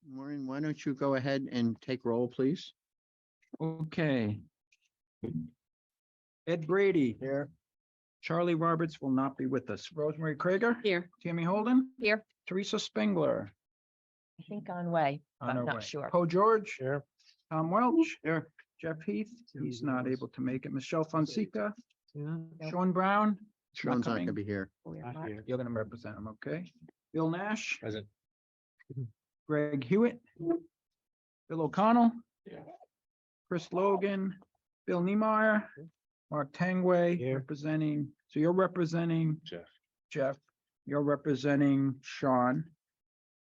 Maureen, why don't you go ahead and take roll, please? Okay. Ed Brady. Here. Charlie Roberts will not be with us. Rosemary Krager. Here, Tammy Holden. here, Teresa Spengler. I think on way, On but her not way. sure. Poe George. Here. Tom Welch. Here. Jeff Heath. He's not able to make it. Michelle Fonseca. Sean Brown. Sean's not gonna coming. be here. You're gonna represent him, okay? Bill Nash. Present. Greg Hewitt. Bill O'Connell. Yeah. Chris Logan. Bill Niemeyer. Mark Tangway Here. representing, so you're representing Jeff. You're representing Sean.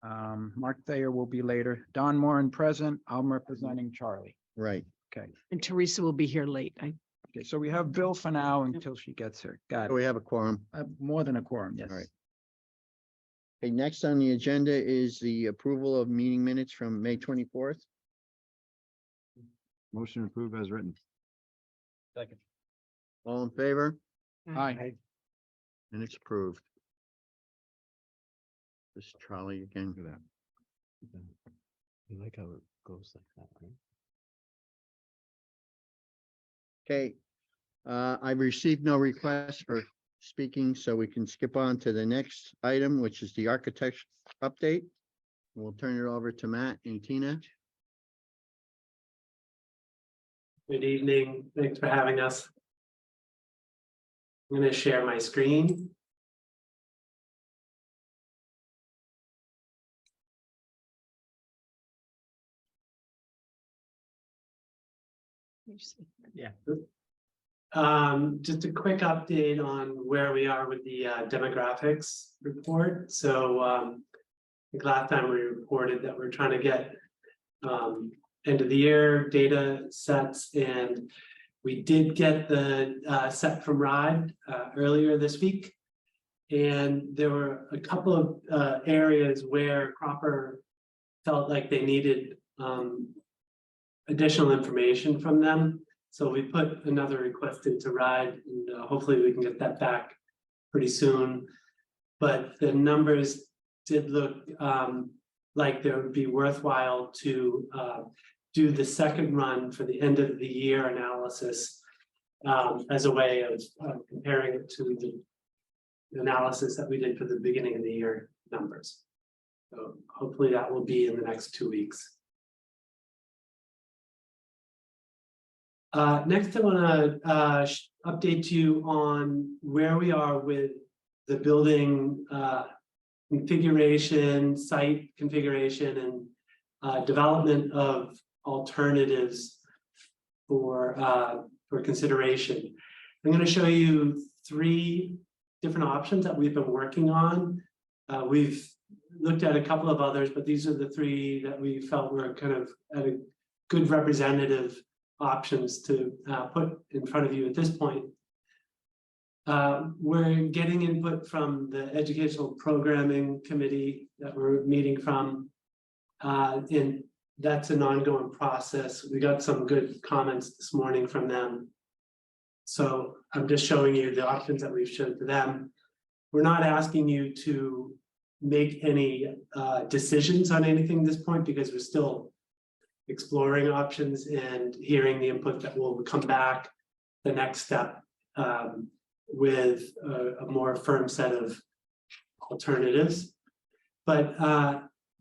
Mark Thayer will be later. Don Moran present. I'm representing Charlie. Right. Okay. And Teresa will be here late. Okay, so we have Bill for now until she gets here. Got So it. we have a quorum. More than a quorum, yes. All right. Okay, next on the agenda is the approval of meeting minutes from May 24th. Motion approved as written. Second. All in favor? Aye. And it's approved. This is Charlie again. Look at that. You like how it goes like that, right? Okay. I've received no requests for speaking, so we can skip on to the next item, which is the architect update. We'll turn it over to Matt and Tina. Good evening. Thanks for having us. I'm going to share my screen. Yeah. Just a quick update on where we are with the demographics report. So I think last time we reported that we're trying to get end of the year data sets, and we did get the set from RIDE earlier this week. And there were a couple of areas where Cropper felt like they needed additional information from them. So we put another request into RIDE, and hopefully we can get that back pretty soon. But the numbers did look like they would be worthwhile to do the second run for the end of the year analysis as a way of comparing it to the analysis that we did for the beginning of the year numbers. So hopefully that will be in the next 2 weeks. Next, I want to update you on where we are with the building configuration, site configuration, and development of alternatives for consideration. I'm going to show you 3 different options that we've been working on. We've looked at a couple of others, but these are the 3 that we felt were kind of at a good representative options to put in front of you at this point. We're getting input from the educational programming committee that we're meeting from, and that's an ongoing process. We got some good comments this morning from them. So I'm just showing you the options that we've shown to them. We're not asking you to make any decisions on anything at this point, because we're still exploring options and hearing the input that will come back the next step with a more firm set of alternatives. But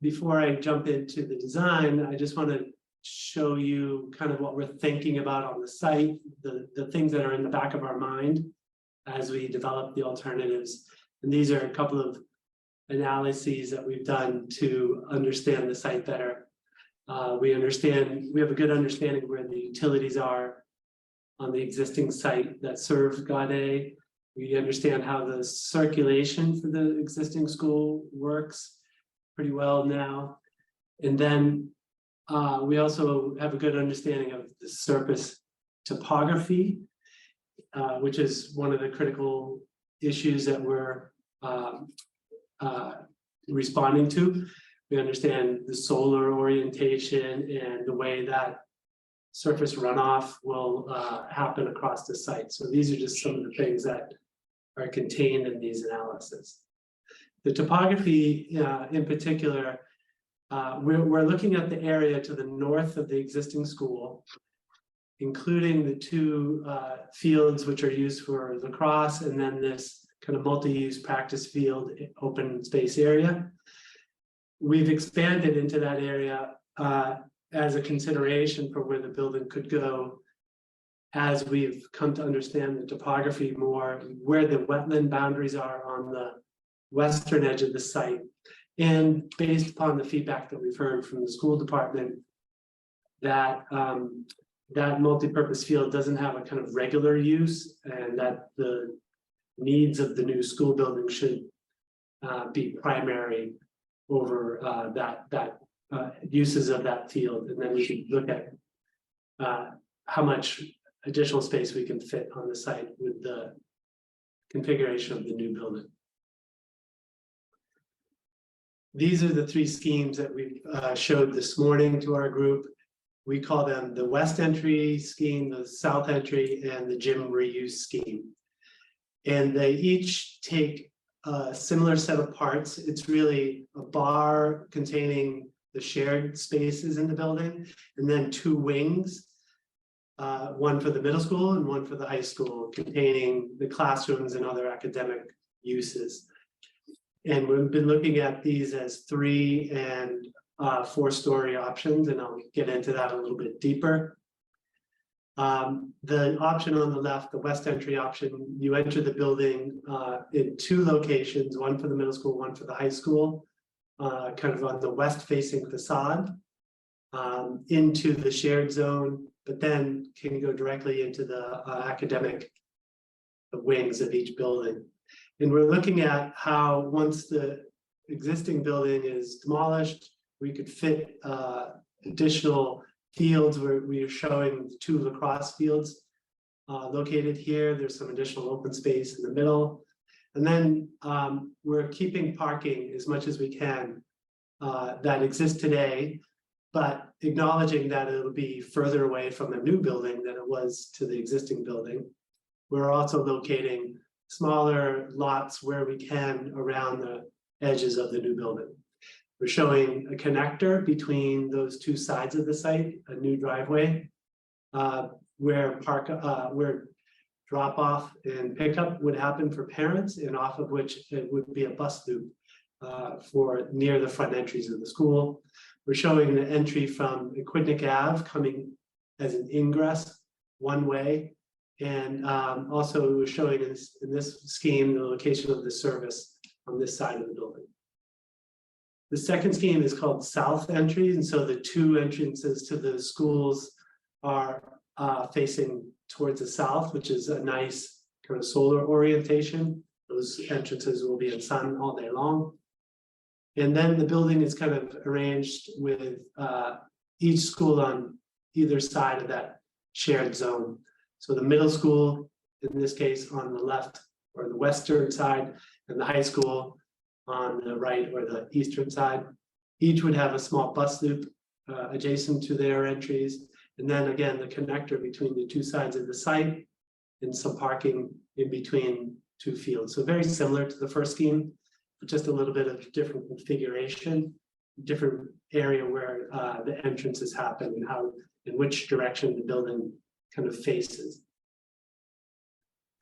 before I jump into the design, I just want to show you kind of what we're thinking about on the site, the things that are in the back of our mind as we develop the alternatives. And these are a couple of analyses that we've done to understand the site better. We have a good understanding of where the utilities are on the existing site that serves God A. We understand how the circulation for the existing school works pretty well now. And then we also have a good understanding of the surface topography, which is one of the critical issues that we're responding to. We understand the solar orientation and the way that surface runoff will happen across the site. So these are just some of the things that are contained in these analyses. The topography in particular, we're looking at the area to the north of the existing school, including the two fields which are used for lacrosse, and then this kind of multi-use practice field, open space area. We've expanded into that area as a consideration for where the building could go, as we've come to understand the topography more, where the wetland boundaries are on the western edge of the site. And based upon the feedback that we've heard from the school department, that that multi-purpose field doesn't have a kind of regular use, and that the needs of the new school building should be primary over that uses of that field. And then we should look at how much additional space we can fit on the site with the configuration of the new building. These are the three schemes that we showed this morning to our group. We call them the west entry scheme, the south entry, and the gym reuse scheme. And they each take a similar set of parts. It's really a bar containing the shared spaces in the building, and then two wings, one for the middle school and one for the high school, containing the classrooms and other academic uses. And we've been looking at these as 3- and 4-story options, and I'll get into that a little bit deeper. The option on the left, the west entry option, you enter the building in 2 locations, one for the middle school, one for the high school, kind of on the west facing facade, into the shared zone, but then can go directly into the academic wings of each building. And we're looking at how, once the existing building is demolished, we could fit additional fields where we are showing 2 lacrosse fields located here. There's some additional open space in the middle. And then we're keeping parking as much as we can that exists today, but acknowledging that it'll be further away from the new building than it was to the existing building. We're also locating smaller lots where we can around the edges of the new building. We're showing a connector between those 2 sides of the site, a new driveway, where drop off and pickup would happen for parents, and off of which it would be a bus loop for near the front entries of the school. We're showing the entry from Aquidneck Ave coming as an ingress one way. And also we're showing in this scheme the location of the service on this side of the building. The second scheme is called South Entry, and so the 2 entrances to the schools are facing towards the south, which is a nice kind of solar orientation. Those entrances will be in sun all day long. And then the building is kind of arranged with each school on either side of that shared zone. So the middle school, in this case, on the left or the western side, and the high school on the right or the eastern side. Each would have a small bus loop adjacent to their entries. And then again, the connector between the 2 sides of the site, and some parking in between 2 fields. So very similar to the first scheme, but just a little bit of different configuration, different area where the entrances happen, and how, in which direction the building kind of faces.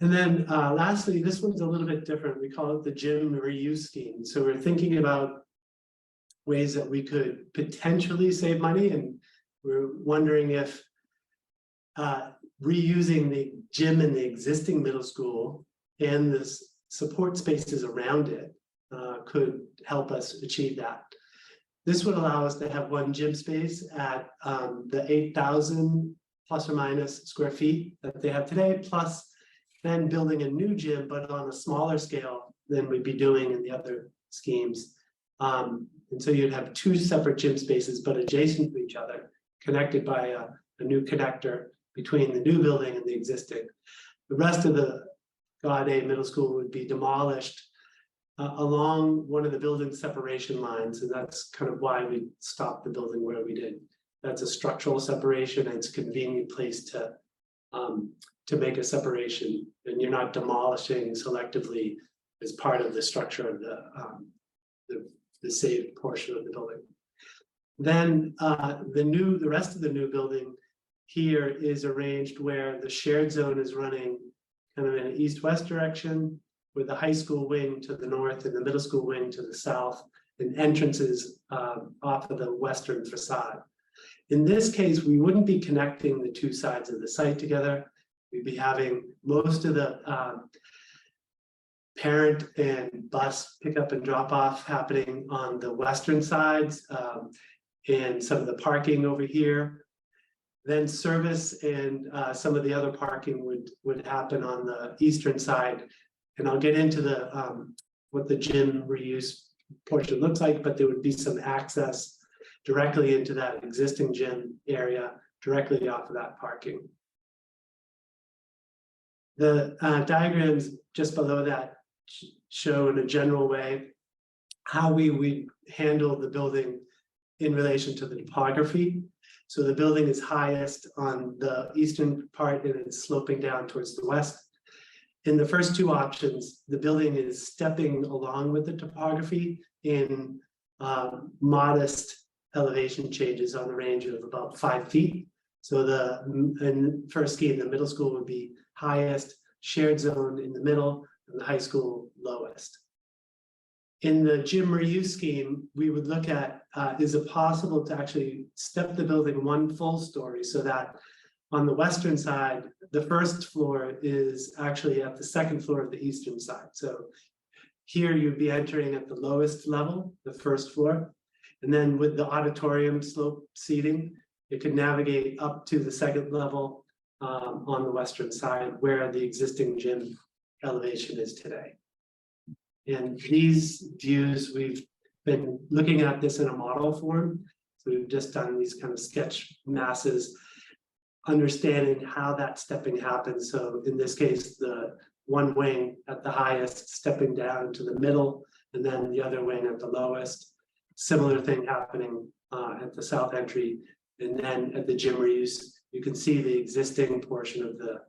And then lastly, this one's a little bit different. We call it the gym reuse scheme. So we're thinking about ways that we could potentially save money, and we're wondering if reusing the gym in the existing middle school and the support spaces around it could help us achieve that. This would allow us to have 1 gym space at the 8,000 plus or minus square feet that they have today, plus then building a new gym, but on a smaller scale than we'd be doing in the other schemes. And so you'd have 2 separate gym spaces, but adjacent to each other, connected by a new connector between the new building and the existing. The rest of the God A middle school would be demolished along one of the building separation lines, and that's kind of why we stopped the building where we did. That's a structural separation, and it's a convenient place to make a separation, and you're not demolishing selectively as part of the structure of the saved portion of the building. Then the rest of the new building here is arranged where the shared zone is running kind of in an east-west direction, with the high school wing to the north and the middle school wing to the south, and entrances off of the western facade. In this case, we wouldn't be connecting the two sides of the site together. We'd be having most of the parent and bus pickup and drop off happening on the western sides, and some of the parking over here. Then service and some of the other parking would happen on the eastern side. And I'll get into the what the gym reuse portion looks like, but there would be some access directly into that existing gym area, directly off of that parking. The diagrams just below that show in a general way how we would handle the building in relation to the topography. So the building is highest on the eastern part and it's sloping down towards the west. In the first two options, the building is stepping along with the topography in modest elevation changes on the range of about 5 feet. So in first scheme, the middle school would be highest, shared zone in the middle, and the high school lowest. In the gym reuse scheme, we would look at, is it possible to actually step the building one full story so that on the western side, the first floor is actually at the second floor of the eastern side. So here you'd be entering at the lowest level, the first floor. And then with the auditorium slope seating, it could navigate up to the second level on the western side where the existing gym elevation is today. And these views, we've been looking at this in a model form. So we've just done these kind of sketch masses, understanding how that stepping happens. So in this case, the one wing at the highest stepping down to the middle, and then the other wing at the lowest. Similar thing happening at the south entry. And then at the gym reuse, you can see the existing portion of the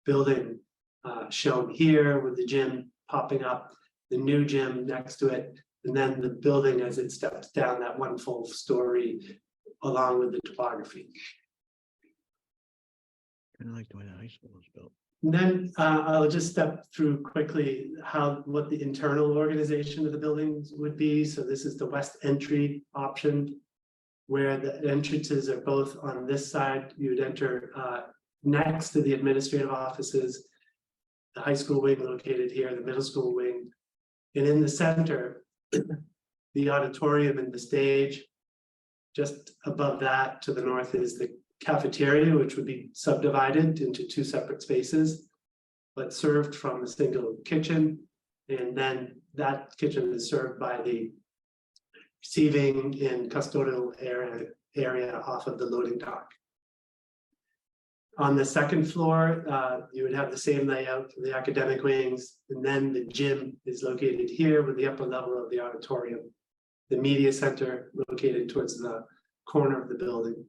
building shown here with the gym popping up, the new gym next to it, and then the building as it steps down that one full story along with the topography. Kind of like the way the high school was built. And then I'll just step through quickly what the internal organization of the buildings would be. So this is the west entry option, where the entrances are both on this side. You would enter next to the administrative offices, the high school wing located here, the middle school wing. And in the center, the auditorium and the stage. Just above that to the north is the cafeteria, which would be subdivided into two separate spaces, but served from a single kitchen. And then that kitchen is served by the receiving and custodial area off of the loading dock. On the second floor, you would have the same layout for the academic wings, and then the gym is located here with the upper level of the auditorium. The media center located towards the corner of the building.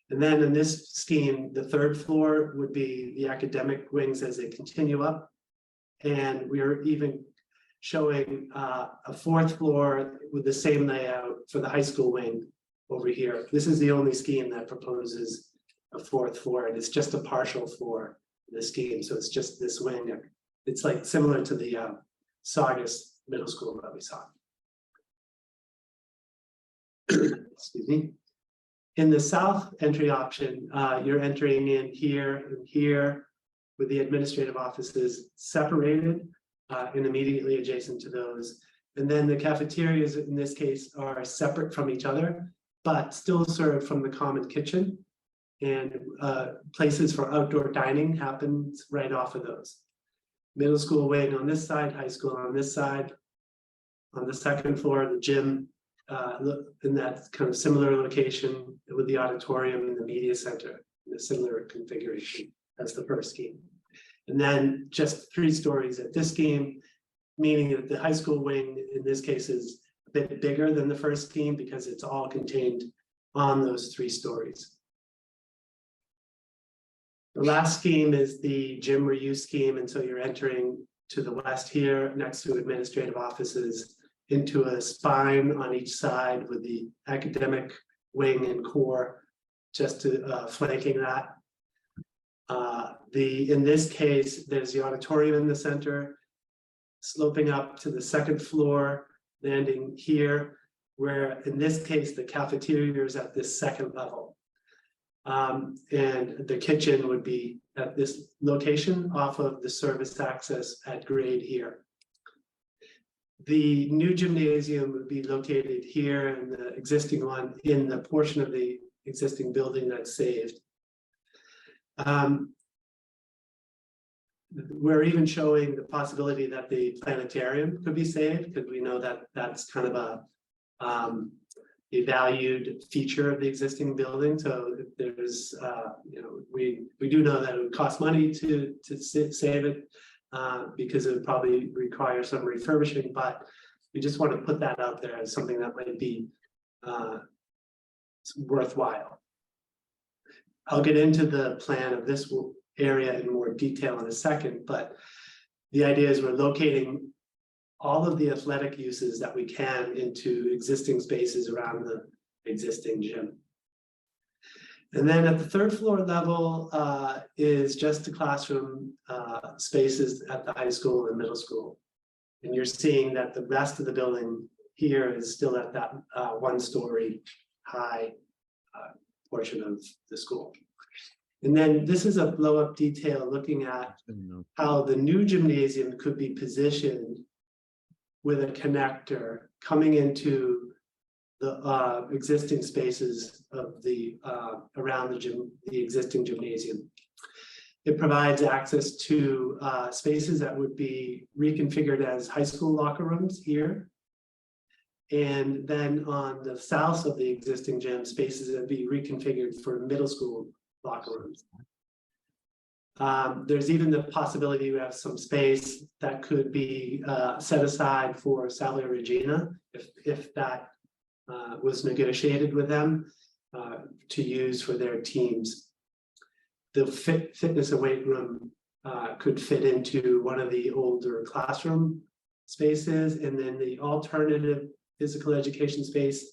And then in this scheme, the third floor would be the academic wings as they continue up. And we are even showing a fourth floor with the same layout for the high school wing over here. This is the only scheme that proposes a fourth floor, and it's just a partial floor in the scheme. So it's just this wing. It's like similar to the Saugus Middle School that we saw. Excuse me. In the south entry option, you're entering in here and here with the administrative offices separated and immediately adjacent to those. And then the cafeterias in this case are separate from each other, but still served from the common kitchen. And places for outdoor dining happens right off of those. Middle school wing on this side, high school on this side. On the second floor, the gym in that kind of similar location with the auditorium and the media center in a similar configuration as the first scheme. And then just 3 stories at this scheme, meaning that the high school wing in this case is a bit bigger than the first scheme because it's all contained on those 3 stories. The last scheme is the gym reuse scheme, and so you're entering to the west here next to administrative offices into a spine on each side with the academic wing and core just to flanking that. In this case, there's the auditorium in the center, sloping up to the second floor, landing here, where in this case, the cafeteria is at this second level. And the kitchen would be at this location off of the service access at grade here. The new gymnasium would be located here, and the existing one in the portion of the existing building that's saved. We're even showing the possibility that the planetarium could be saved, because we know that that's kind of a valued feature of the existing building. So if there's, we do know that it would cost money to save it, because it would probably require some refurbishing, but we just want to put that out there as something that might be worthwhile. I'll get into the plan of this area in more detail in a second, but the idea is we're locating all of the athletic uses that we can into existing spaces around the existing gym. And then at the third floor level is just the classroom spaces at the high school and middle school. And you're seeing that the rest of the building here is still at that one-story high portion of the school. And then this is a blow-up detail looking at how the new gymnasium could be positioned with a connector coming into the existing spaces of the around the existing gymnasium. It provides access to spaces that would be reconfigured as high school locker rooms here. And then on the south of the existing gym, spaces that would be reconfigured for middle school locker rooms. There's even the possibility we have some space that could be set aside for Sallia Regina if that was negotiated with them to use for their teams. The fitness and weight room could fit into one of the older classroom spaces, and then the alternative physical education space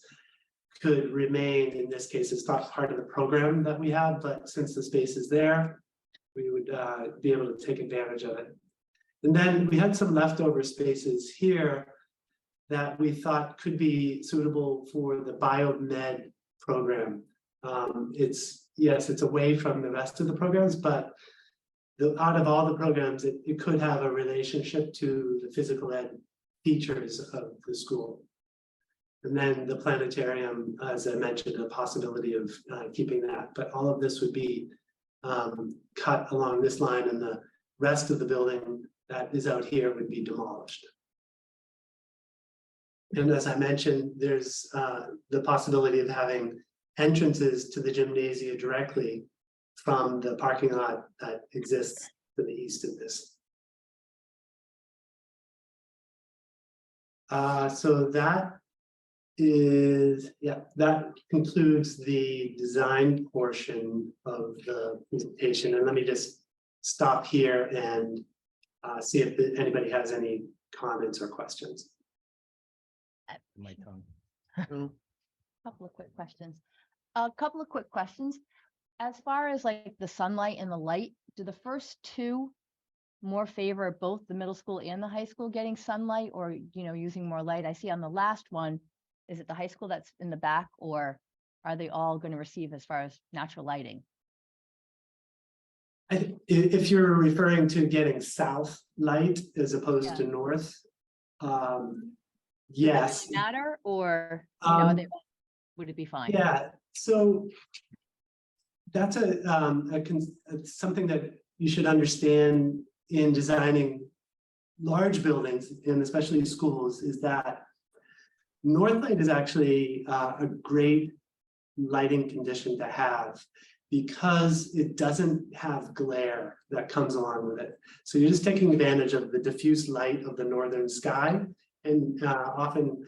could remain. In this case, it's not part of the program that we have, but since the space is there, we would be able to take advantage of it. And then we had some leftover spaces here that we thought could be suitable for the biomed program. It's away from the rest of the programs, but out of all the programs, it could have a relationship to the physical ed features of the school. And then the planetarium, as I mentioned, a possibility of keeping that, but all of this would be cut along this line, and the rest of the building that is out here would be demolished. And as I mentioned, there's the possibility of having entrances to the gymnasia directly from the parking lot that exists to the east of this. So that concludes the design portion of the presentation. And let me just stop here and see if anybody has any comments or questions. My tongue. Couple of quick questions. As far as like the sunlight and the light, do the first two more favor both the middle school and the high school getting sunlight, or, using more light? I see on the last one, is it the high school that's in the back, or are they all going to receive as far as natural lighting? If you're referring to getting south light as opposed to north, yes. Does it matter, or would it be fine? Yeah, so that's something that you should understand in designing large buildings, and especially schools, is that north light is actually a great lighting condition to have, because it doesn't have glare that comes along with it. So you're just taking advantage of the diffuse light of the northern sky, and often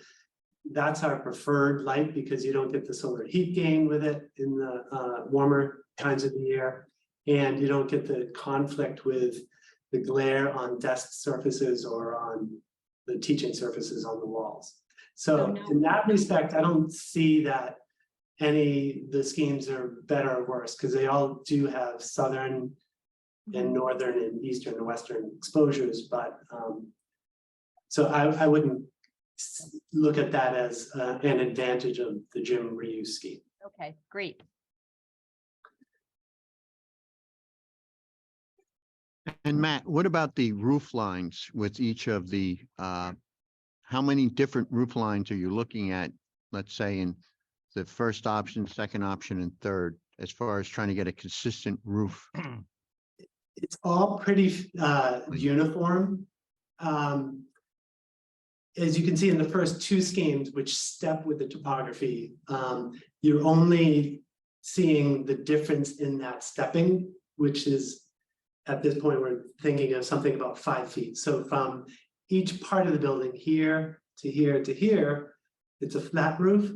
that's our preferred light, because you don't get the solar heat gain with it in the warmer times of the year, and you don't get the conflict with the glare on desk surfaces or on the teaching surfaces on the walls. So So no- in that respect, I don't see that the schemes are better or worse, because they all do have southern and northern and eastern and western exposures, but so I wouldn't look at that as an advantage of the gym reuse scheme. Okay, great. And Matt, what about the roof lines with each of the, how many different roof lines are you looking at? Let's say in the first option, second option, and third, as far as trying to get a consistent roof. It's all pretty uniform. As you can see in the first two schemes, which step with the topography, you're only seeing the difference in that stepping, which is, at this point, we're thinking of something about 5 feet. So from each part of the building, here to here to here, it's a flat roof,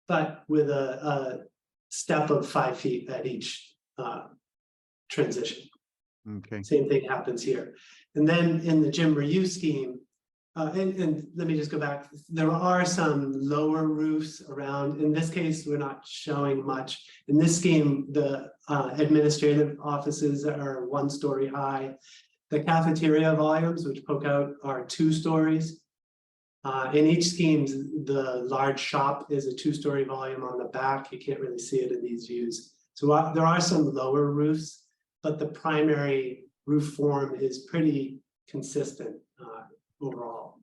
but with a step of 5 feet at each transition. Okay, Same thing happens here. And then in the gym reuse scheme, and let me just go back, there are some lower roofs around. In this case, we're not showing much. In this scheme, the administrative offices are 1 story high. The cafeteria volumes, which poke out, are 2 stories. In each scheme, the large shop is a 2-story volume on the back. You can't really see it in these views. So there are some lower roofs, but the primary roof form is pretty consistent overall.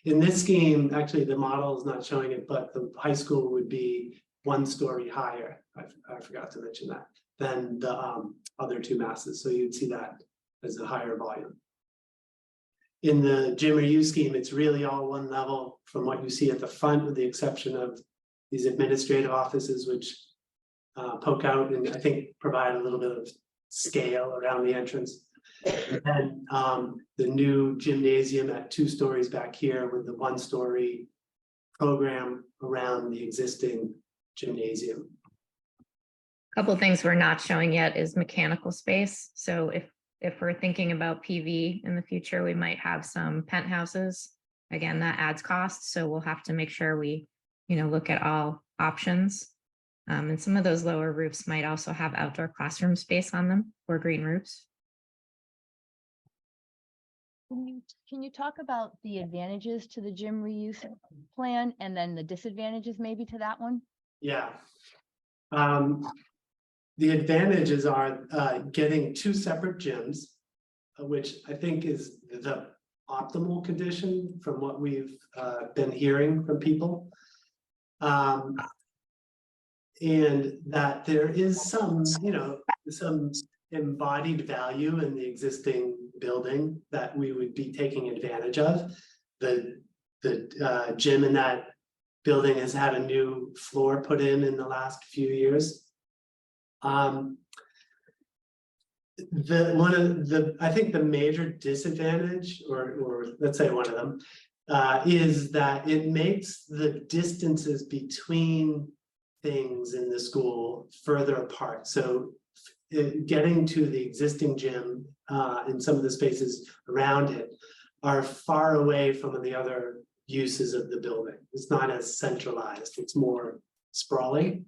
In this scheme, actually, the model is not showing it, but the high school would be 1 story higher. I forgot to mention that, than the other 2 masses. So you'd see that as a higher volume. In the gym reuse scheme, it's really all 1 level from what you see at the front, with the exception of these administrative offices, which poke out and I think provide a little bit of scale around the entrance. And the new gymnasium at 2 stories back here with the 1-story program around the existing gymnasium. Couple things we're not showing yet is mechanical space. So if we're thinking about PV in the future, we might have some penthouses. Again, that adds cost, so we'll have to make sure we, look at all options. And some of those lower roofs might also have outdoor classroom space on them or green roofs. Can you talk about the advantages to the gym reuse plan and then the disadvantages maybe to that one? Yeah. The advantages are getting 2 separate gyms, which I think is the optimal condition from what we've been hearing from people. And that there is some, some embodied value in the existing building that we would be taking advantage of. The gym in that building has had a new floor put in the last few years. I think the major disadvantage, or let's say one of them, is that it makes the distances between things in the school further apart. So getting to the existing gym and some of the spaces around it are far away from the other uses of the building. It's not as centralized, it's more sprawling.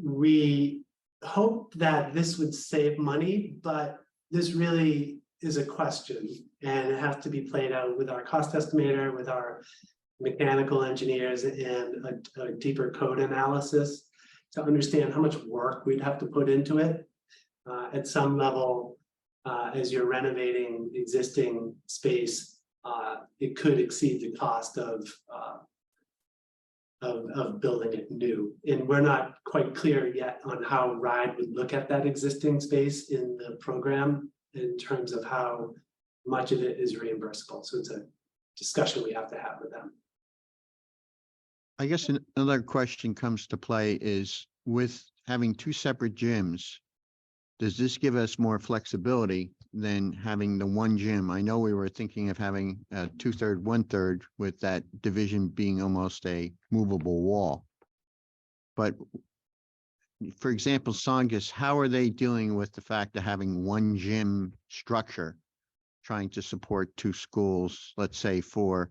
We hope that this would save money, but this really is a question and it has to be played out with our cost estimator, with our mechanical engineers, and a deeper code analysis to understand how much work we'd have to put into it. At some level, as you're renovating existing space, it could exceed the cost of building it new. And we're not quite clear yet on how RIDE would look at that existing space in the program in terms of how much of it is reimbursable. So it's a discussion we have to have with them. I guess another question comes to play is, with having 2 separate gyms, does this give us more flexibility than having the 1 gym? I know we were thinking of having a 2/3, 1/3 with that division being almost a movable wall. But for example, Songus, how are they dealing with the fact of having 1 gym structure trying to support two schools, let's say for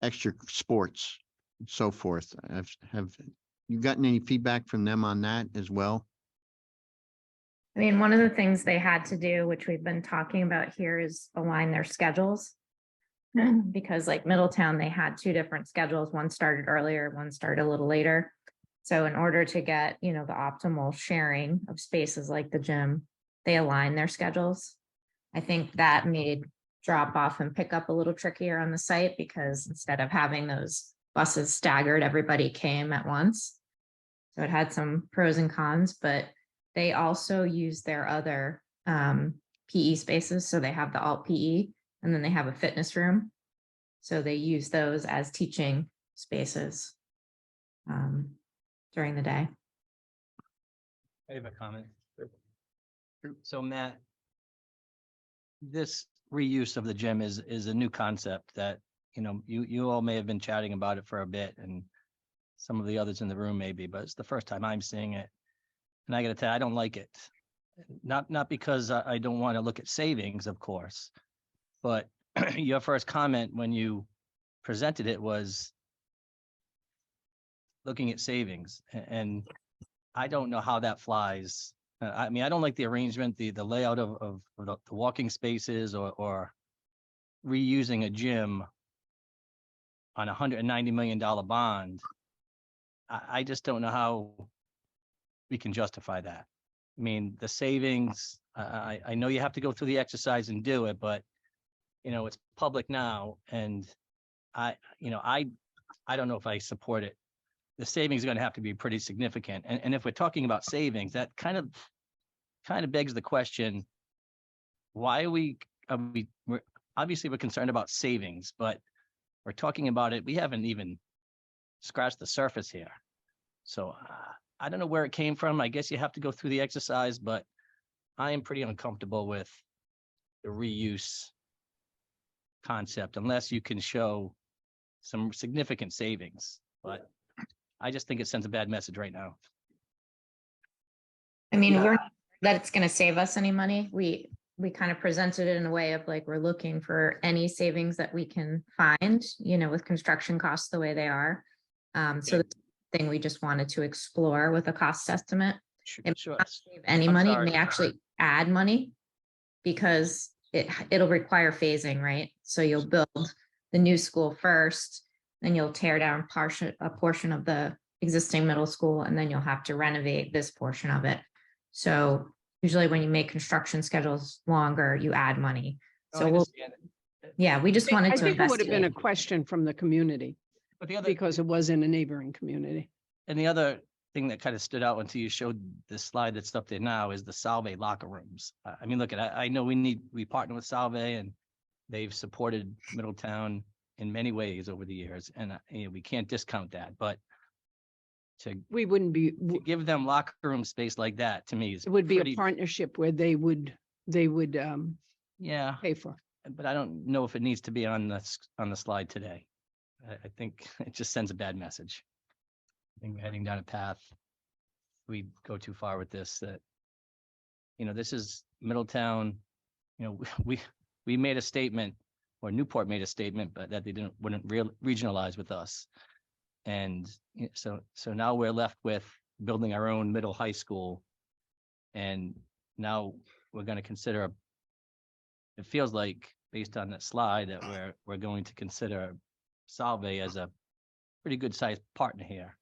extra sports and so forth. Have you gotten any feedback from them on that as well? I mean, one of the things they had to do, which we've been talking about here, is align their schedules. Because like Middletown, they had two different schedules. One started earlier, one started a little later. So in order to get, the optimal sharing of spaces like the gym, they align their schedules. I think that made drop off and pick up a little trickier on the site because instead of having those buses staggered, everybody came at once. So it had some pros and cons, but they also use their other PE spaces. So they have the alt PE and then they have a fitness room. So they use those as teaching spaces during the day. I have a comment. So Matt, this reuse of the gym is a new concept that, you all may have been chatting about it for a bit and some of the others in the room maybe, but it's the first time I'm seeing it. And I gotta tell you, I don't like it. Not because I don't want to look at savings, of course, but your first comment when you presented it was looking at savings, and I don't know how that flies. I mean, I don't like the arrangement, the layout of the walking spaces or reusing a gym on $190 million bond. I just don't know how we can justify that. I mean, the savings, I know you have to go through the exercise and do it, but it's public now, and I don't know if I support it. The savings is going to have to be pretty significant. And if we're talking about savings, that kind of begs the question, why are we're obviously we're concerned about savings, but we're talking about it. We haven't even scratched the surface here. So I don't know where it came from. I guess you have to go through the exercise, but I am pretty uncomfortable with the reuse concept unless you can show some significant savings. But I just think it sends a bad message right now. I mean, Yeah. we're not that it's going to save us any money. We kind of presented it in a way of like, we're looking for any savings that we can find, with construction costs the way they are. So the thing we just wanted to explore with a cost estimate. It may Sure. not save any I'm money, it sorry. may actually add money because it'll require phasing, right? So you'll build the new school first, then you'll tear down a portion of the existing middle school, and then you'll have to renovate this portion of it. So usually when you make construction schedules longer, you add money. No, So I we'll, understand it. yeah, we just wanted I to think it would have been a investigate. question from the community But the other because it was in a neighboring community. And the other thing that kind of stood out until you showed this slide that's up there now is the Salve locker rooms. I mean, look, I know we partner with Salve and they've supported Middletown in many ways over the years, and we can't discount that. But to We wouldn't be, give them locker room space like that, to me, is it would be pretty, a partnership where they would yeah. pay for. But I don't know if it needs to be on the slide today. I think it just sends a bad message. I think we're heading down a path. We go too far with this, that, this is Middletown, we made a statement, or Newport made a statement, but that they wouldn't regionalize with us. And so now we're left with building our own middle high school. And now we're going to consider, it feels like based on that slide that we're going to consider Salve as a pretty good sized partner here.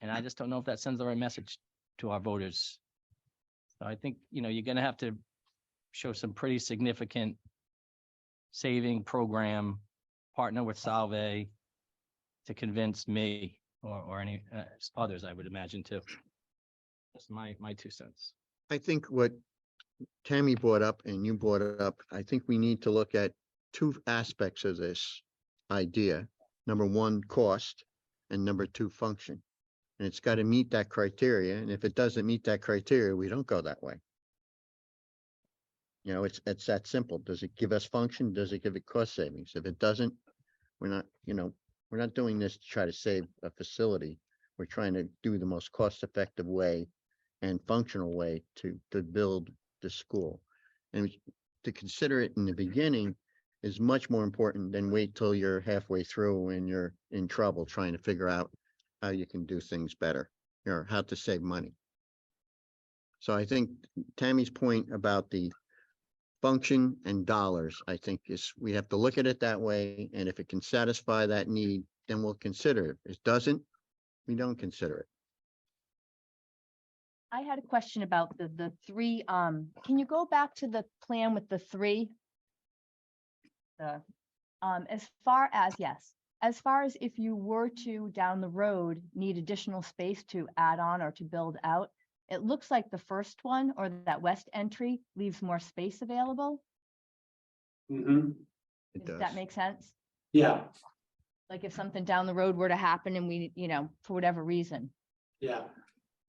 And I just don't know if that sends the right message to our voters. So I think, you're going to have to show some pretty significant saving program, partner with Salve to convince me or any others, I would imagine too. That's my 2 cents. I think what Tammy brought up and you brought up, I think we need to look at two aspects of this idea. Number one, cost, and number two, function. And it's got to meet that criteria. And if it doesn't meet that criteria, we don't go that way. It's that simple. Does it give us function? Does it give it cost savings? If it doesn't, we're not doing this to try to save a facility. We're trying to do the most cost-effective way and functional way to build the school. And to consider it in the beginning is much more important than wait till you're halfway through and you're in trouble trying to figure out how you can do things better or how to save money. So I think Tammy's point about the function and dollars, I think is, we have to look at it that way. And if it can satisfy that need, then we'll consider it. If it doesn't, we don't consider it. I had a question about the three, can you go back to the plan with the three? The, as far as, yes, as far as if you were to down the road need additional space to add on or to build out, it looks like the first one or that west entry leaves more space available. Mhm. It Does does. that make sense? Yeah, Like if something down the road were to happen and we, for whatever reason. yeah.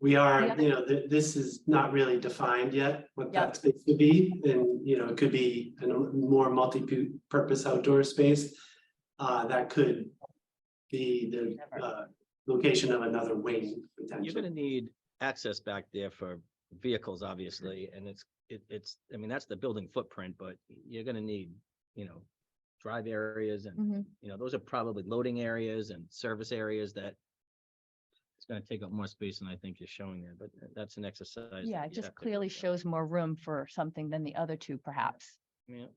We are, Yeah. this is not really defined yet, what Yeah. that space could be, and, it could be a more multi-purpose outdoor space. That could be the, location of another wing You're potentially. gonna need access back there for vehicles, obviously, and it's, I mean, that's the building footprint, but you're gonna need, drive areas and, Mhm. those are probably loading areas and service areas that it's gonna take up more space than I think you're showing there, but that's an exercise. that Yeah, it you just have to clearly go through. shows more room for something than the other two, perhaps. Yeah.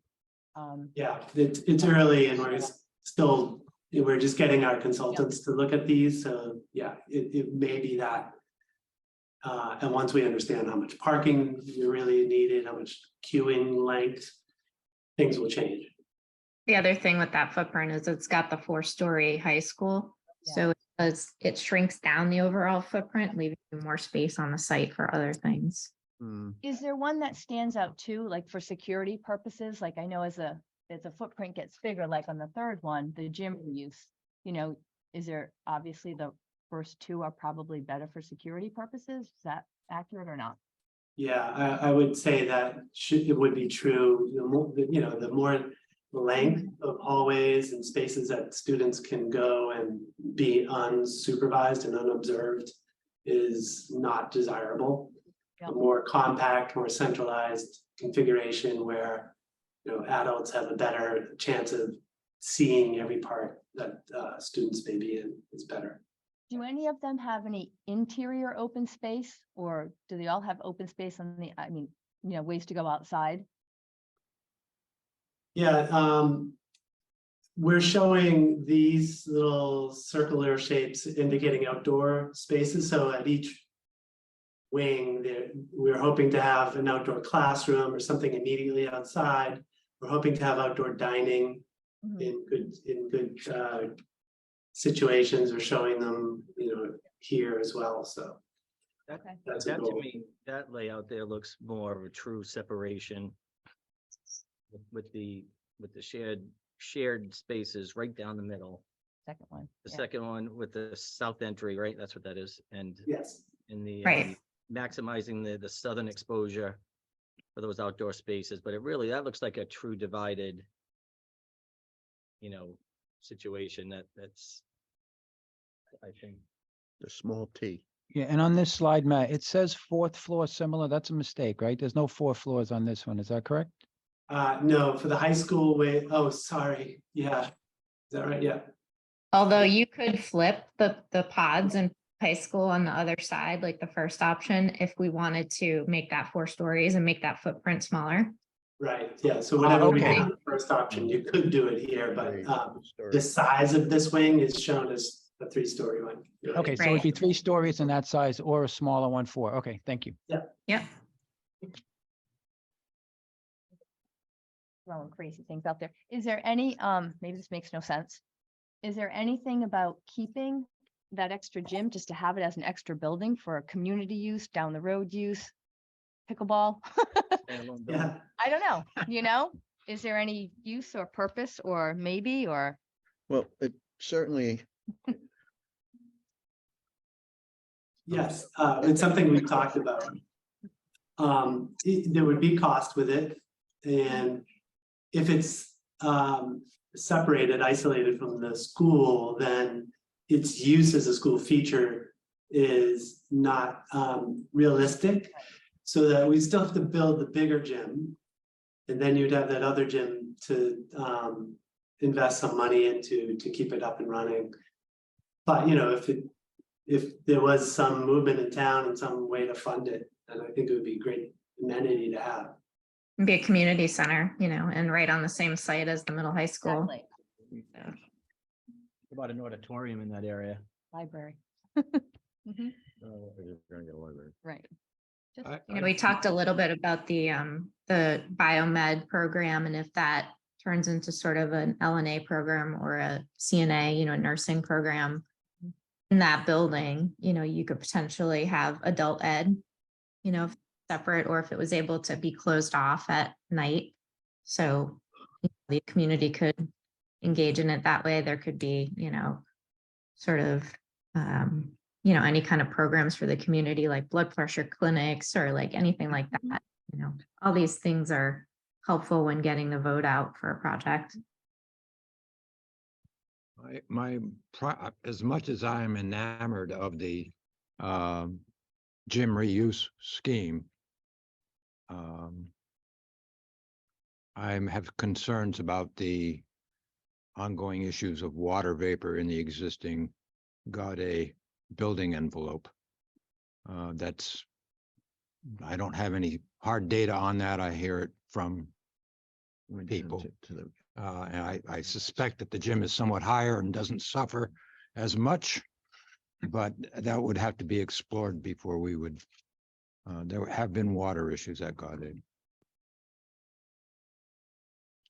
Yeah, it's early and we're just getting our consultants to look at these, so yeah, it may be that. And once we understand how much parking you really needed, how much queuing length, things will change. The other thing with that footprint is it's got the 4-story high school. Yeah. So it shrinks down the overall footprint, leaving more space on the site for other things. Hmm. Is there one that stands out too, like for security purposes? Like I know as a footprint gets bigger, like on the third one, the gym use, is there, obviously the first two are probably better for security purposes? Is that accurate or not? Yeah, I would say that it would be true, the more length of hallways and spaces that students can go and be unsupervised and unobserved is not desirable. Yep. A more compact, more centralized configuration where, adults have a better chance of seeing every part that students may be in is better. Do any of them have any interior open space or do they all have open space on ways to go outside? Yeah, we're showing these little circular shapes indicating outdoor spaces. So at each wing there, we're hoping to have an outdoor classroom or something immediately outside. We're hoping to have outdoor dining Mhm. in good situations. We're showing them, here as well. So Okay. that's a That to goal. me, that layout there looks more of a true separation with the shared spaces right down the middle. Second one. The yeah. second one with the south entry, right? That's what that is. And Yes. in the Right. maximizing the southern exposure for those outdoor spaces, but that looks like a true divided, situation that's, I think. The small T. Yeah, and on this slide, Matt, it says fourth floor similar. That's a mistake, right? There's no 4 floors on this one. Is that correct? No, for the high school oh, sorry. Yeah. Is that right? Yeah. Although you could flip the pods in high school on the other side, like the first option, if we wanted to make that 4 stories and make that footprint smaller. Right, yeah, so whatever we okay. did on the first option, you could do it here, but Great. the size of this wing is shown as a 3-story one. You're right. Okay, so it'd be Right. 3 stories in that size or a smaller one, 4. Okay, thank you. Yep. Throwing crazy things out there. Is there any, maybe this makes no sense. Is there anything about keeping that extra gym just to have it as an extra building for community use, down the road use? Pickleball? standalone building. Yeah, I don't know, is there any use or purpose or maybe, or? Well, it certainly, yes, it's something we talked about. There would be cost with it, and if it's separated, isolated from the school, then its use as a school feature is not realistic. So that we still have to build the bigger gym And then you'd have that other gym to invest some money into to keep it up and running. But if there was some movement in town and some way to fund it, then I think it would be a great amenity to have. Be a community center, and right on the same site as the middle high school. Exactly. So, What about an auditorium in that area? Library. Mhm, Oh, you're gonna get a library. right. Just- we talked a little bit about the biomed program, and if that turns into sort of an LNA program or a CNA, a nursing program in that building, you could potentially have adult ed, separate, or if it was able to be closed off at night. So the community could engage in it that way. There could be, sort of, any kind of programs for the community, like blood pressure clinics or like anything like that. All these things are helpful when getting the vote out for a project. As much as I am enamored of the gym reuse scheme, I have concerns about the ongoing issues of water vapor in the existing Gaudet building envelope. I don't have any hard data on that. I hear it from people. And I suspect that the gym is somewhat higher and doesn't suffer as much, but that would have to be explored before we would. There have been water issues at Gaudet.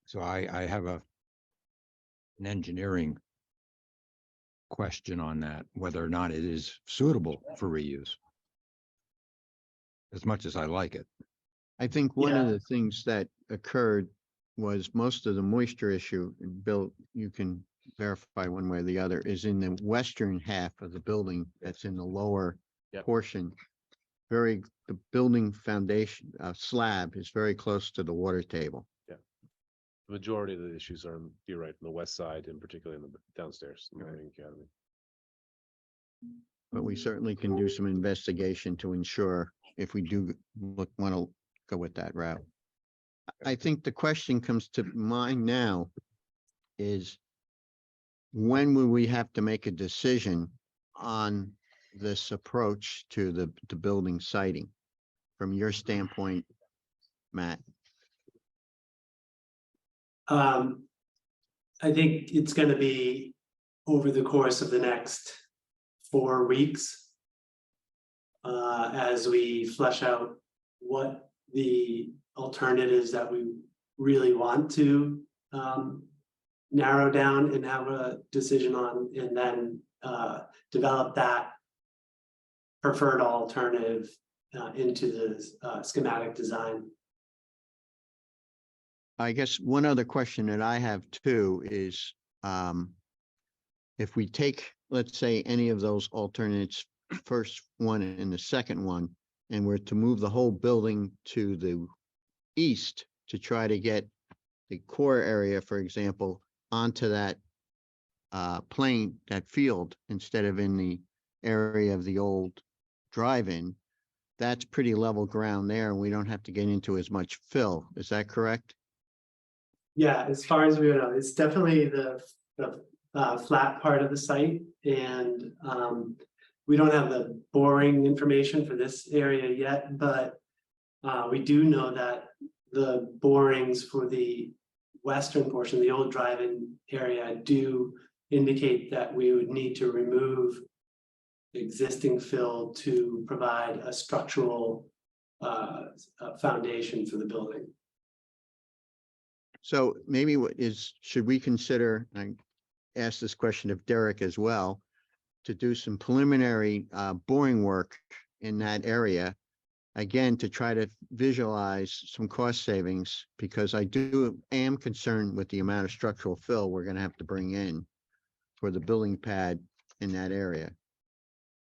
So I have an engineering question on that, whether or not it is suitable for reuse. As much as I like it. I think one of Yeah. the things that occurred was most of the moisture issue, and Bill, you can verify one way or the other, is in the western half of the building that's in the lower Yep. portion. The building foundation slab is very close to the water table. The majority of the issues are, you're right, on the west side and particularly in the downstairs in the Learning Academy. But we certainly can do some investigation to ensure if we do want to go with that route. I think the question comes to mind now is when will we have to make a decision on this approach to the building siting? From your standpoint, Matt? I think it's gonna be over the course of the next 4 weeks. As we flesh out what the alternatives that we really want to narrow down and have a decision on, and then develop that preferred alternative into the schematic design. I guess one other question that I have too is, if we take, let's say, any of those alternates, first one and the second one, and we're to move the whole building to the east to try to get the core area, for example, onto that plane, that field, instead of in the area of the old drive-in, that's pretty level ground there, and we don't have to get into as much fill. Is that correct? Yeah, as far as we know, it's definitely the flat part of the site, and we don't have the boring information for this area yet, but we do know that the borings for the western portion, the old drive-in area, do indicate that we would need to remove existing fill to provide a structural foundation for the building. So maybe should we consider, I asked this question of Derek as well, to do some preliminary boring work in that area, again, to try to visualize some cost savings, because I am concerned with the amount of structural fill we're gonna have to bring in for the building pad in that area.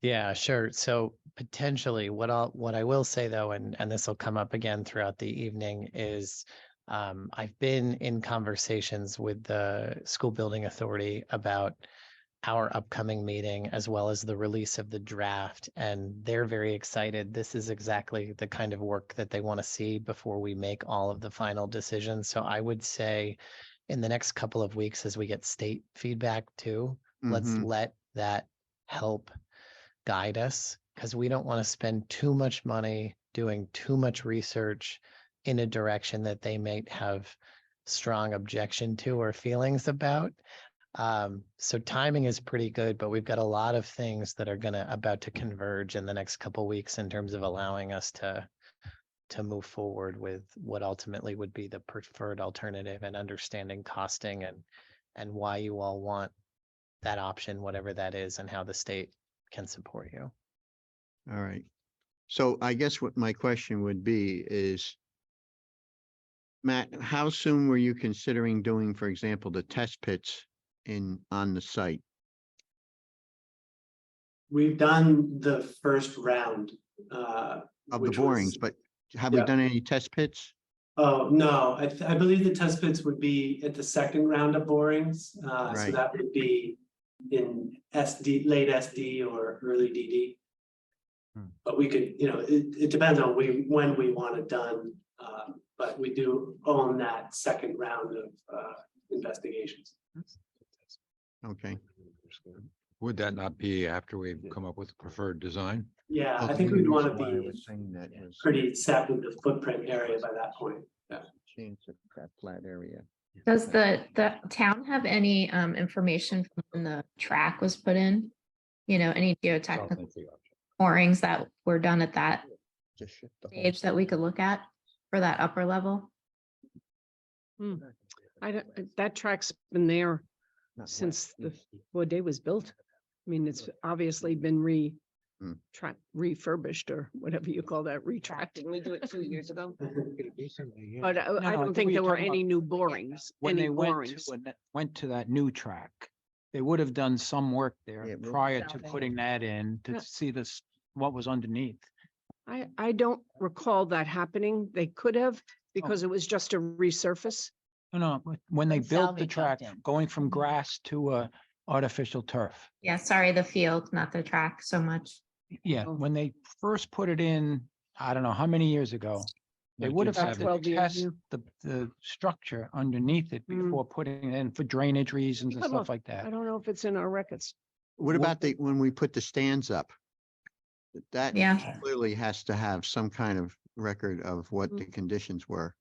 Yeah, sure. So potentially what I will say though, and this will come up again throughout the evening, is I've been in conversations with the school building authority about our upcoming meeting as well as the release of the draft, and they're very excited. This is exactly the kind of work that they want to see before we make all of the final decisions. So I would say in the next couple of weeks, as we get state feedback too, let's Mhm. let that help guide us, because we don't want to spend too much money doing too much research in a direction that they may have strong objection to or feelings about. So timing is pretty good, but we've got a lot of things that are about to converge in the next couple weeks in terms of allowing us to move forward with what ultimately would be the preferred alternative, and understanding costing and why you all want that option, whatever that is, and how the state can support you. All right. So I guess what my question would be is, Matt, how soon were you considering doing, for example, the test pits on the site? We've done the first round. Of the which borings, was- but have we yeah. done any test pits? Oh, no, I believe the test pits would be at the second round of borings. So Right. that would be in SD, late SD or early DD. But we could, it depends on when we want it done. But we do own that second round of investigations. Okay. Would that not be after we've come up with a preferred design? Yeah, Well, I think the we'd want to reason why I be was saying that was pretty set with the footprint area by that point. change that flat area. Does the town have any information from when the track was put in? Any geotechnical borings that were done at that Just shift the whole. stage that we could look at for that upper level? I don't, that track's been there Not since west. the Bourdain was built. I mean, it's obviously been Hmm. refurbished or whatever you call that, retracted. Didn't we do it 2 years ago? But I I don't think think what there you're were talking any about- new borings, When any they borings. went to that new track, they would have done some work Yeah, there we'll- prior to putting that in Yeah. to see what was underneath. I don't recall that happening. They could have, because it was just a resurface. No, but when they When built the Salvi track, jumped in. going from grass to artificial turf. Yeah, sorry, the field, not the track so much. Yeah, Oh. when they first put it in, I don't know how many years ago. They would have had 12 to years, test yeah. the structure underneath it Mm. before putting it in for drainage reasons and Come stuff on, like I that. don't know if it's in our records. What about when we put the stands up? That Yeah. clearly has to have some kind of record of what Mm. the conditions were.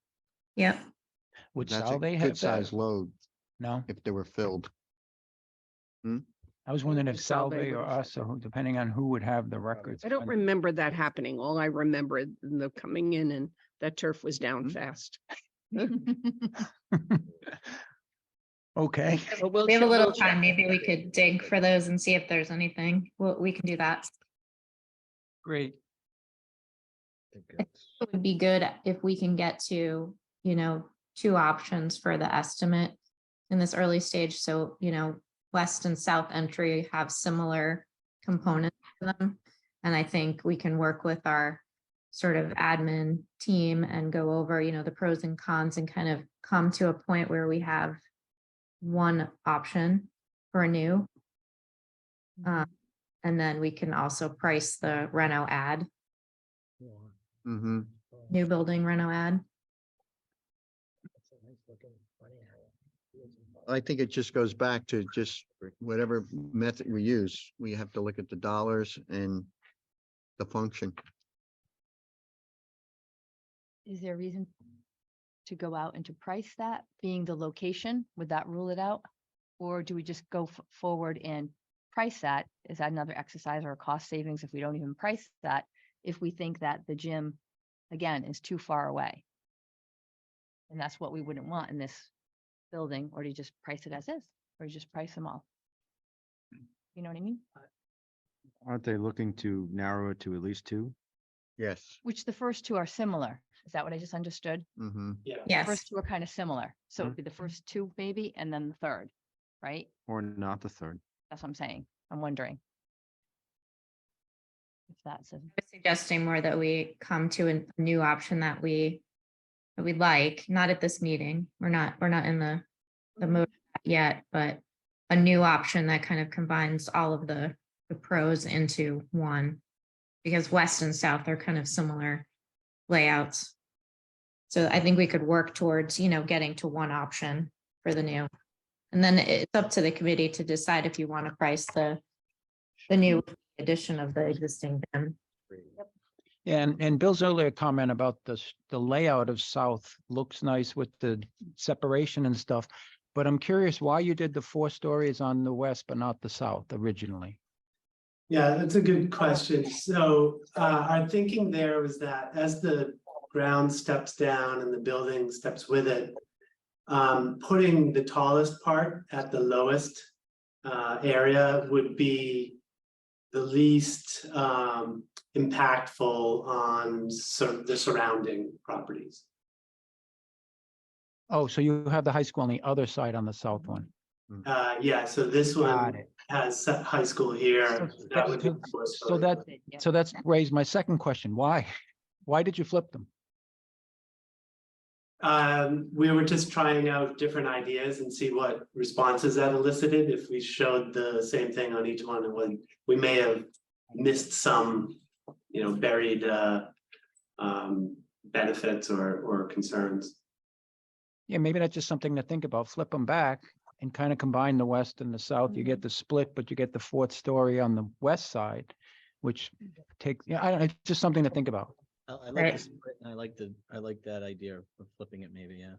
Yep. Would That's a Salve good have sized that? load No, if they were filled. I was wondering if think Salve Salve or would have. us, or depending on who would have the records. I don't remember that happening. All I remember the coming in and that turf was down Mhm. fast. Okay, But we'll We have a check- little we'll check. time. Maybe we could dig for those and see if there's anything. We can do that. great. It would be good if we can get to, 2 options for the estimate in this early stage. So, west and south entry have similar components to them. And I think we can work with our sort of admin team and go over, the pros and cons and kind of come to a point where we have one option for a new. And then we can also price the reno ad, Mm-hmm. new building reno ad. I think it just goes back to just whatever method we use, we have to look at the dollars and the function. Is there a reason to go out and to price that, being the location? Would that rule it out? Or do we just go forward and price that? Is that another exercise or a cost savings if we don't even price that? If we think that the gym, again, is too far away? And that's what we wouldn't want in this building, or do you just price it as is, or you just price them all? You know what I mean? Aren't they looking to narrow it to at least 2? Yes. Which the first two are similar. Is that what I just understood? Mm-hmm. Yeah. Yes. First two are kind of similar. So it'd be the first two maybe, and then the third, right? Or not the 3rd? That's what I'm saying. I'm wondering. If that's a, I was suggesting more that we come to a new option that we like, not at this meeting. We're not in the mode yet, but a new option that kind of combines all of the pros into one. Because west and south are kind of similar layouts. So I think we could work towards, getting to one option for the new. And then it's up to the committee to decide if you want to price the new addition of the existing gym. And Bill's earlier comment about the layout of South looks nice with the separation and stuff. But I'm curious why you did the 4 stories on the west, but not the south originally. Yeah, that's a good question. So our thinking there was that as the ground steps down and the building steps with it, putting the tallest part at the lowest area would be the least impactful on the surrounding properties. Oh, so you have the high school on the other side on the south one. Yeah, so this Got one it. has high school here. That would be the fourth So story. so that's raised my second question. Why? Why did you flip them? We were just trying out different ideas and see what responses that elicited. If we showed the same thing on each one, we may have missed some, buried benefits or concerns. Yeah, maybe that's just something to think about. Flip them back and kind of combine the west and the south. You get the split, but you get the 4th story on the west side, which I don't know, it's just something to think about. I like Right. this, I like that idea of flipping it maybe, yeah.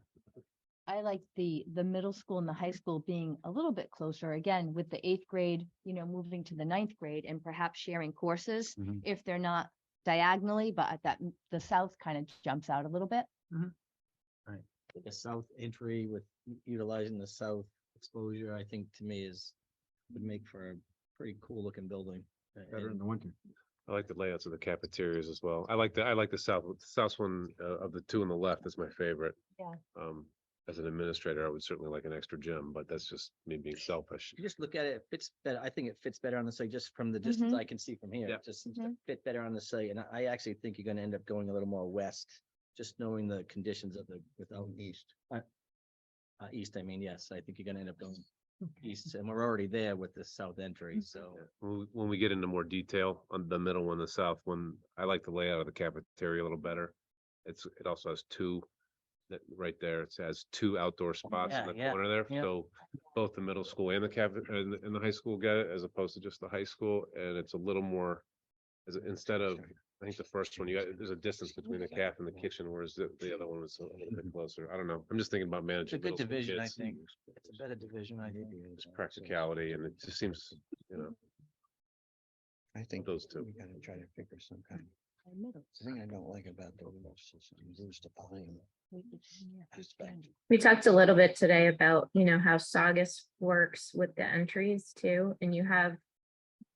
I like the middle school and the high school being a little bit closer, again, with the 8th grade, moving to the 9th grade and perhaps sharing courses Mhm. if they're not diagonally, but at the south kind of jumps out a little bit. The south entry with utilizing the south exposure, I think to me would make for a pretty cool looking building. Better in the winter. I like the layouts of the cafeterias as well. I like the south one of the 2 on the left is my favorite. Yeah. As an administrator, I would certainly like an extra gym, but that's just me being selfish. You just look at it, it fits better. I think it fits better on the site just from the distance I can see from here. Yeah. It just seems to fit better on the site. And I actually think you're gonna end up going a little more west, just knowing the conditions of without east. East, I mean, yes, I think you're gonna end up going east, and we're already there with the south entry, so. When we get into more detail on the middle one, the south one, I like the layout of the cafeteria a little better. It also has 2 that right there. It has 2 outdoor spots in the corner there. yeah. So both the middle school and the high school get it as opposed to just the high school. And it's a little more instead of, I think the first one, there's a distance between the caf and the kitchen, whereas the other one was a little bit closer. I don't know. I'm just thinking about It's a managing. good middle school division, I kids. think. It's a better division, I think. It's practicality and it just seems, I think those 2. we gotta try to figure some kind. The thing I don't like about the little system is the volume aspect. We talked a little bit today about, how Saugus works with the entries too, and you have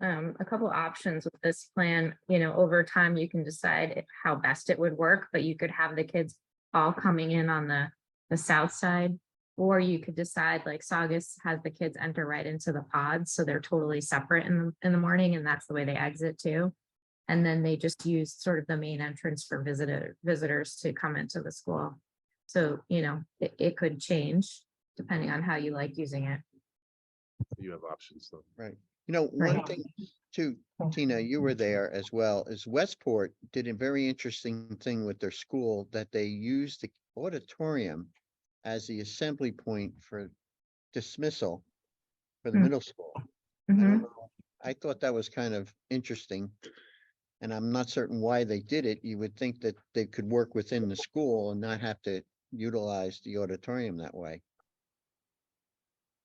a couple options with this plan. Over time, you can decide how best it would work, but you could have the kids all coming in on the south side, or you could decide like Saugus has the kids enter right into the pods, so they're totally separate in the morning, and that's the way they exit too. And then they just use sort of the main entrance for visitors to come into the school. So, it could change depending on how you like using it. You have options though. Right. One Right. thing too, Tina, you were there as well, is Westport did a very interesting thing with their school that they used the auditorium as the assembly point for dismissal for the Hmm. middle school. Mhm. I thought that was kind of interesting. And I'm not certain why they did it. You would think that they could work within the school and not have to utilize the auditorium that way.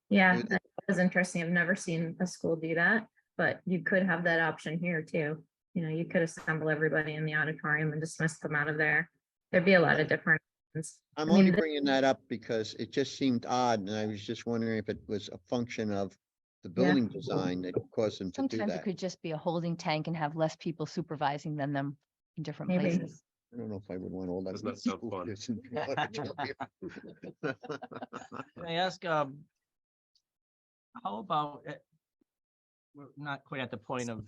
Yeah, Would- that was interesting. I've never seen a school do that, but you could have that option here too. You could assemble everybody in the auditorium and dismiss them out of there. There'd be a lot of different. I'm I mean, only the- bringing that up because it just seemed odd and I was just wondering if it was a function of the building design that caused them to do Sometimes it that. could just be a holding tank and have less people supervising than them in different Maybe. places. I don't know if I would want all that. Doesn't that sound fun? kids in the auditorium. Can I ask, how about, we're not quite at the point of,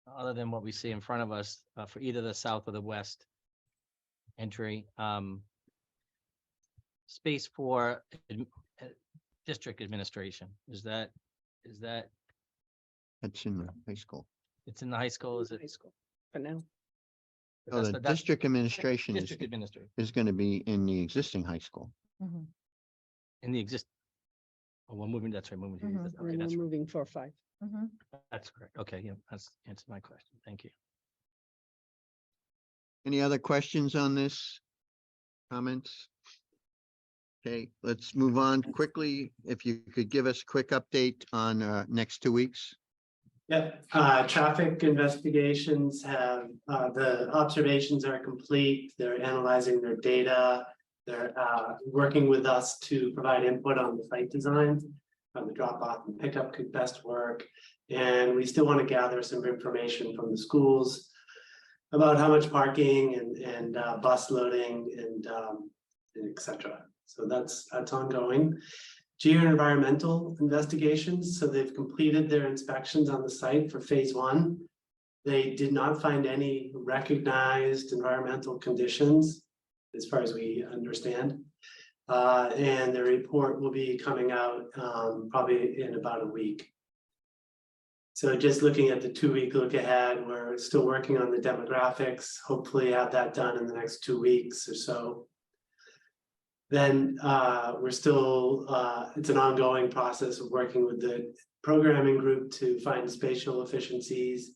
other than what we see in front of us, for either the south or the west entry, space for district administration? Is that, That's in the high school. it's in the high school, is it? High school. For now, Oh, That's the that's district administration District administrator is going to be in the existing high school. Mhm, in the exist. Oh, we're moving, that's right, moving. to the Mhm. exist- and Okay, then that's, we're moving 4-5. mhm. that's correct. Okay, yeah, that's answered my question. Thank you. Any other questions on this? Comments? Okay, let's move on quickly. If you could give us a quick update on next 2 weeks. Yep, traffic investigations have, the observations are complete, they're analyzing their data. They're working with us to provide input on the site design, on the drop off and pickup could best work. And we still want to gather some information from the schools about how much parking and bus loading and et cetera. So that's ongoing. Geo-environmental investigations, so they've completed their inspections on the site for phase 1. They did not find any recognized environmental conditions, as far as we understand. And the report will be coming out probably in about a week. So just looking at the 2-week look ahead, we're still working on the demographics, hopefully have that done in the next 2 weeks or so. Then we're still, it's an ongoing process of working with the programming group to find spatial efficiencies.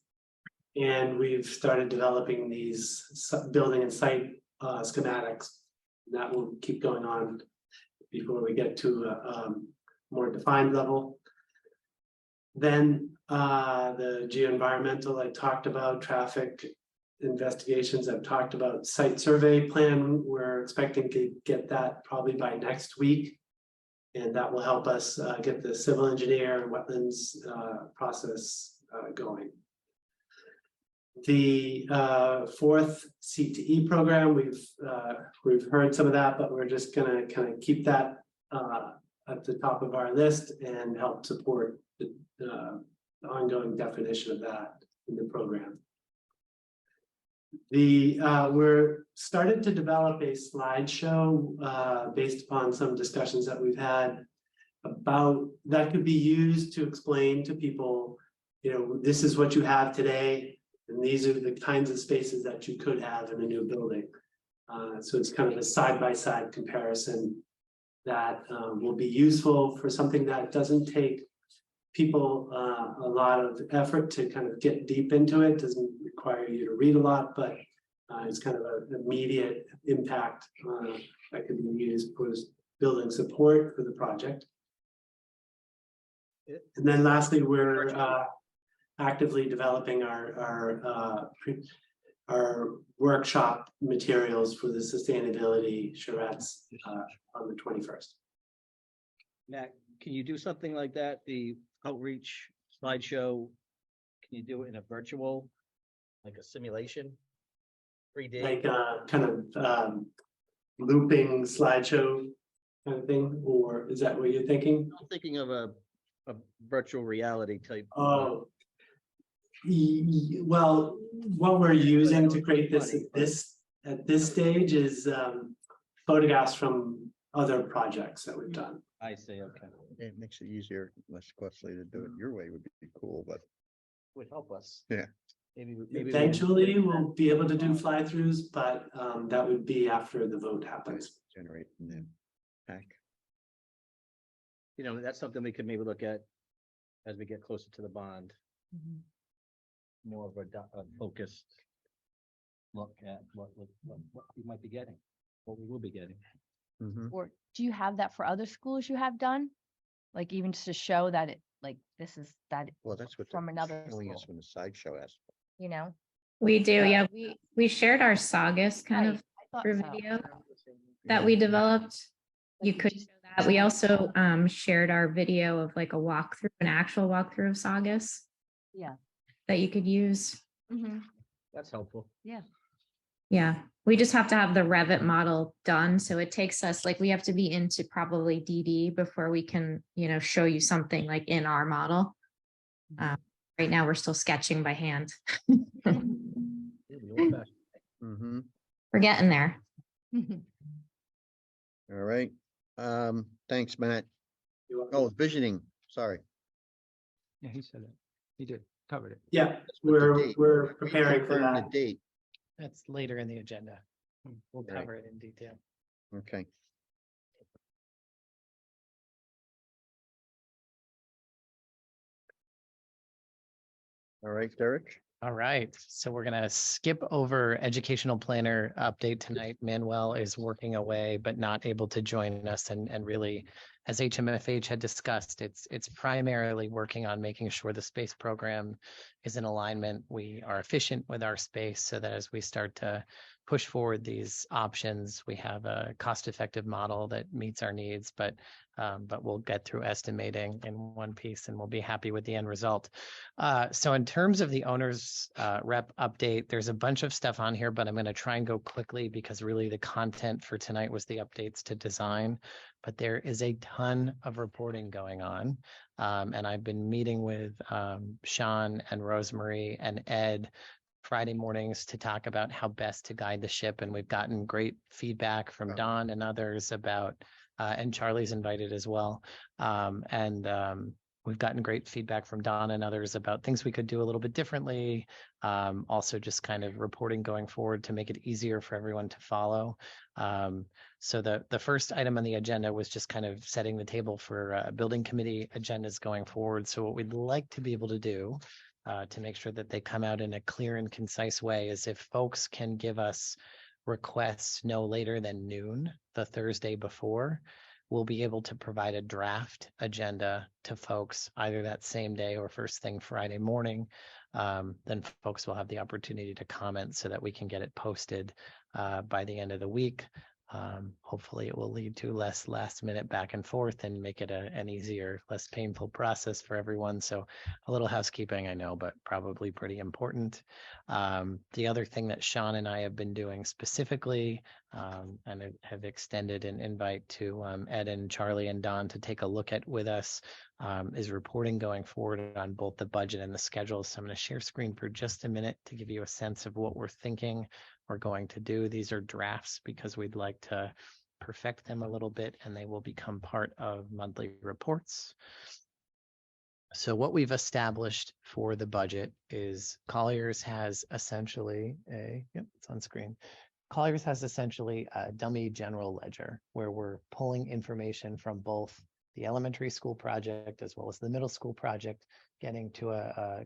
And we've started developing these building and site schematics. That will keep going on before we get to a more defined level. Then the geo-environmental I talked about, traffic investigations I've talked about, site survey plan, we're expecting to get that probably by next week. And that will help us get the civil engineer and wetlands process going. The 4th CTE program, we've heard some of that, but we're just gonna kind of keep that at the top of our list and help support the ongoing definition of that in the program. We're started to develop a slideshow based upon some discussions that we've had about that could be used to explain to people, you know, this is what you have today, and these are the kinds of spaces that you could have in a new building. So it's kind of a side-by-side comparison that will be useful for something that doesn't take people a lot of effort to kind of get deep into it, doesn't require you to read a lot, but it's kind of an immediate impact that can be used for building support for the project. And then lastly, we're actively developing our workshop materials for the sustainability charrettes on the 21st. Matt, can you do something like that? The outreach slideshow, can you do it in a virtual, like a simulation? 3D? Like kind of looping slideshow kind of thing, or is that what you're thinking? I'm thinking of a virtual reality type. Oh. Well, what we're using to create this at this stage is photographs from other projects that we've done. I see, okay. It makes it easier, less costly to do it your way would be cool, but Would help us. Yeah. Maybe. Eventually, we'll be able to do fly-throughs, but that would be after the vote happens. generate and then pack. You know, that's something we could maybe look at as we get closer to the bond, Mhm. more of a focused look at what we might be getting, what we will be getting. Mhm. Or do you have that for other schools you have done? Like even just to show that it, like, this is that, Well, that's what. From they're another showing us school. when the sideshow asked. you know? We do, yeah, we shared our Saugus kind Right, of I thought through so. video that we developed. You Like, could just- show that. We also shared our video of like a walkthrough, an actual walkthrough of Saugus Yeah. that you could use. Mhm. That's helpful. Yeah, we just have to have the Revit model done. So it takes us, like, we have to be into probably DD before we can, you know, show you something like in our model. Right now, we're still sketching by hand. Mhm. We're getting there. All right. Thanks, Matt. You're welcome. Oh, visioning, sorry. Yeah, he said it. He did, covered it. Yeah, With the we're, date. we're preparing for Confirm the that. date, That's later in the agenda. We'll Right. cover it in detail. okay. All right, Derek? All right, so we're gonna skip over educational planner update tonight. Manuel is working away, but not able to join us and really, as HMFH had discussed, it's primarily working on making sure the space program is in alignment. We are efficient with our space so that as we start to push forward these options, we have a cost-effective model that meets our needs, but we'll get through estimating in one piece and we'll be happy with the end result. So in terms of the owner's rep update, there's a bunch of stuff on here, but I'm going to try and go quickly because really the content for tonight was the updates to design. But there is a ton of reporting going on. And I've been meeting with Sean and Rosemary and Ed Friday mornings to talk about how best to guide the ship. And we've gotten great feedback from Don and others about, and Charlie's invited as well. We've gotten great feedback from Don and others about things we could do a little bit differently. Also just kind of reporting going forward to make it easier for everyone to follow. So the first item on the agenda was just kind of setting the table for building committee agendas going forward. So what we'd like to be able to do to make sure that they come out in a clear and concise way is if folks can give us requests no later than noon the Thursday before, we'll be able to provide a draft agenda to folks either that same day or first thing Friday morning. Then folks will have the opportunity to comment so that we can get it posted by the end of the week. Hopefully it will lead to less last minute back and forth and make it an easier, less painful process for everyone. So a little housekeeping, I know, but probably pretty important. The other thing that Sean and I have been doing specifically, and have extended an invite to Ed and Charlie and Don to take a look at with us, is reporting going forward on both the budget and the schedule. So I'm going to share screen for just a minute to give you a sense of what we're thinking we're going to do. These are drafts because we'd like to perfect them a little bit and they will become part of monthly reports. So what we've established for the budget is Colliers has essentially it's on screen. Colliers has essentially a dummy general ledger where we're pulling information from both the elementary school project as well as the middle school project, getting to a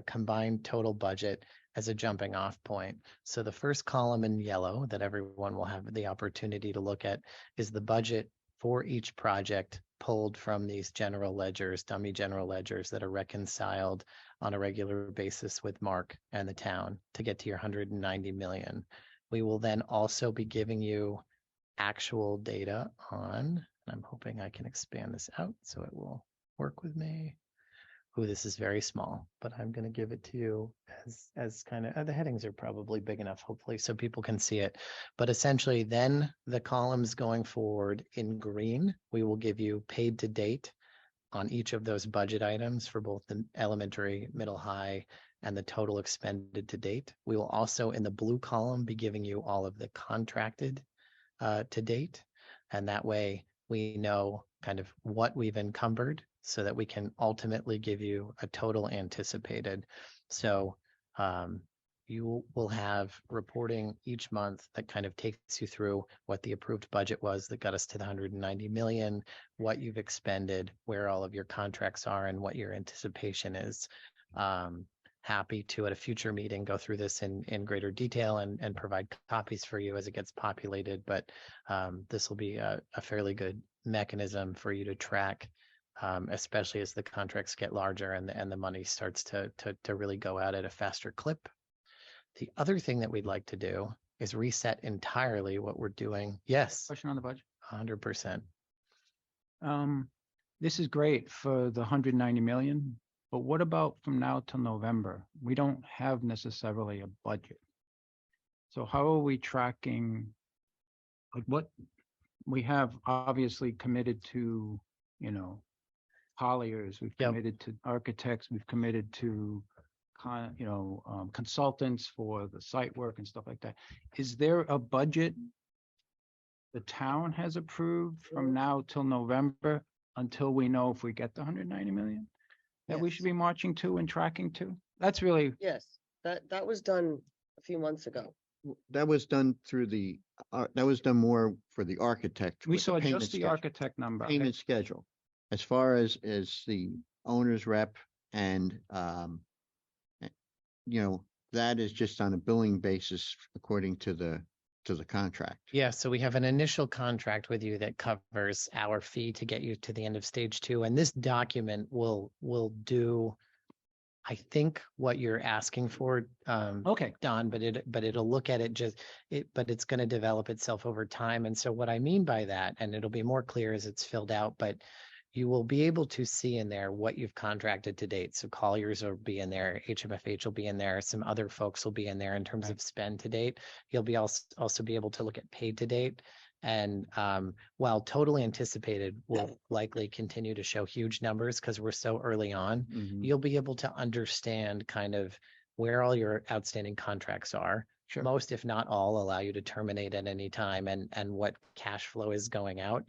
combined total budget as a jumping off point. So the first column in yellow that everyone will have the opportunity to look at is the budget for each project pulled from these general ledgers, dummy general ledgers that are reconciled on a regular basis with Mark and the town to get to your 190 million. We will then also be giving you actual data on, and I'm hoping I can expand this out so it will work with me. Ooh, this is very small, but I'm going to give it to you as kind of, the headings are probably big enough, hopefully, so people can see it. But essentially, then the columns going forward in green, we will give you paid to date on each of those budget items for both the elementary, middle, high, and the total expended to date. We will also, in the blue column, be giving you all of the contracted to date. And that way we know kind of what we've encumbered so that we can ultimately give you a total anticipated. So you will have reporting each month that kind of takes you through what the approved budget was that got us to the 190 million, what you've expended, where all of your contracts are, and what your anticipation is. Happy to, at a future meeting, go through this in greater detail and provide copies for you as it gets populated. But this will be a fairly good mechanism for you to track, especially as the contracts get larger and the money starts to really go out at a faster clip. The other thing that we'd like to do is reset entirely what we're doing. Yes, Question on the budget. 100%. This is great for the 190 million, but what about from now till November? We don't have necessarily a budget. So how are we tracking? Like what we have obviously committed to, Colliers, we've Yep. committed to architects, we've committed to consultants for the site work and stuff like that. Is there a budget the town has approved from now till November until we know if we get the 190 million? That we Yes. should be marching to and tracking to? That's really, Yes, that was done a few months ago. That was done through that was done more for the architect. we with the saw payment just the schedule. architect number. Payment schedule. As far as the owner's rep and, you know, that is just on a billing basis according to the contract. Yeah, so we have an initial contract with you that covers our fee to get you to the end of stage 2, and this document will do, I think, what you're asking for, Okay, Don, but it'll look at it but it's going to develop itself over time. And so what I mean by that, and it'll be more clear as it's filled out, but you will be able to see in there what you've contracted to date. So Colliers will be in there, HMFH will be in there, some other folks will be in there in terms of spend to date. You'll be also be able to look at paid to date. And while totally anticipated will likely continue to show huge numbers because we're so early on, Mhm. you'll be able to understand kind of where all your outstanding contracts are. Sure. Most, if not all, allow you to terminate at any time and what cash flow is going out.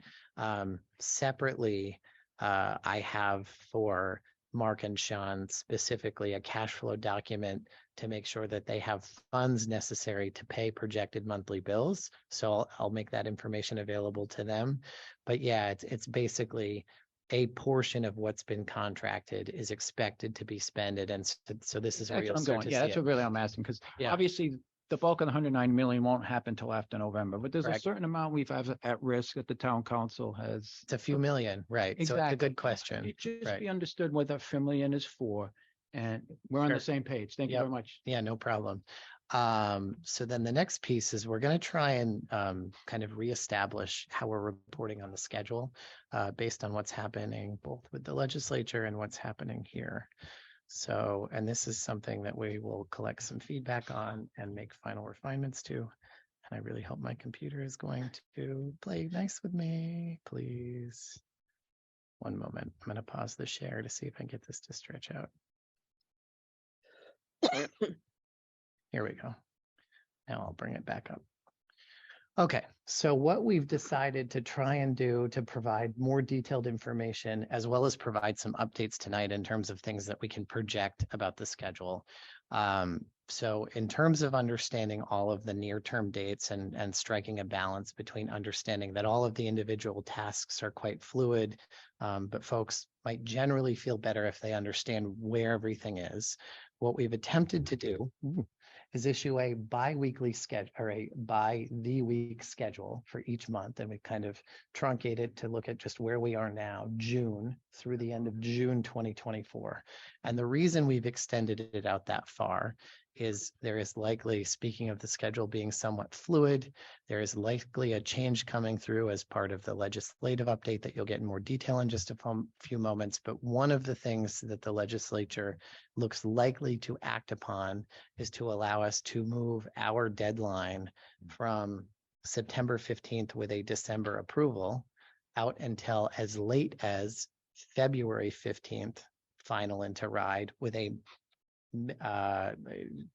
Separately, I have for Mark and Sean specifically a cash flow document to make sure that they have funds necessary to pay projected monthly bills. So I'll make that information available to them. But yeah, it's basically a portion of what's been contracted is expected to be spended. And so this is where that's you'll what I'm start going. to Yeah, see that's it. what really I'm asking, because Yeah. obviously the bulk of the 109 million won't happen till after November, but there's a Correct. certain amount we've have at risk that the town council has. It's a few million, right? So it's a Exactly. good question. It just Right. be understood what that 1 million is for, and we're on Sure. the same page. Thank you Yep. very much. Yeah, no problem. So then the next piece is we're going to try and kind of reestablish how we're reporting on the schedule based on what's happening both with the legislature and what's happening here. So, and this is something that we will collect some feedback on and make final refinements to. And I really hope my computer is going to play nice with me, please. One moment. I'm going to pause the share to see if I can get this to stretch out. Here we go. Now I'll bring it back up. Okay, so what we've decided to try and do to provide more detailed information, as well as provide some updates tonight in terms of things that we can project about the schedule. So in terms of understanding all of the near-term dates and striking a balance between understanding that all of the individual tasks are quite fluid, but folks might generally feel better if they understand where everything is. What we've attempted to do is issue a bi-weekly schedule or a by the week schedule for each month. And we kind of truncate it to look at just where we are now, June through the end of June 2024. And the reason we've extended it out that far is there is likely, speaking of the schedule being somewhat fluid, there is likely a change coming through as part of the legislative update that you'll get in more detail in just a few moments. But one of the things that the legislature looks likely to act upon is to allow us to move our deadline from September 15th with a December approval out until as late as February 15th, final into ride with a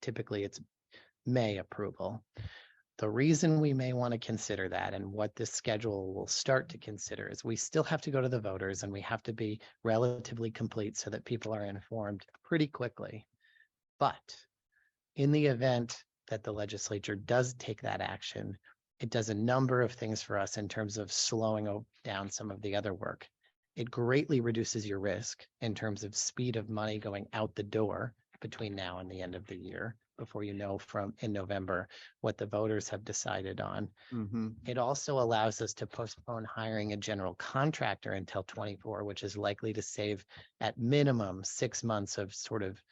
typically it's May approval. The reason we may want to consider that and what this schedule will start to consider is we still have to go to the voters and we have to be relatively complete so that people are informed pretty quickly. But in the event that the legislature does take that action, it does a number of things for us in terms of slowing down some of the other work. It greatly reduces your risk in terms of speed of money going out the door between now and the end of the year, before you know from in November what the voters have decided on. Mhm. It also allows us to postpone hiring a general contractor until 24, which is likely to save at minimum 6 months of sort of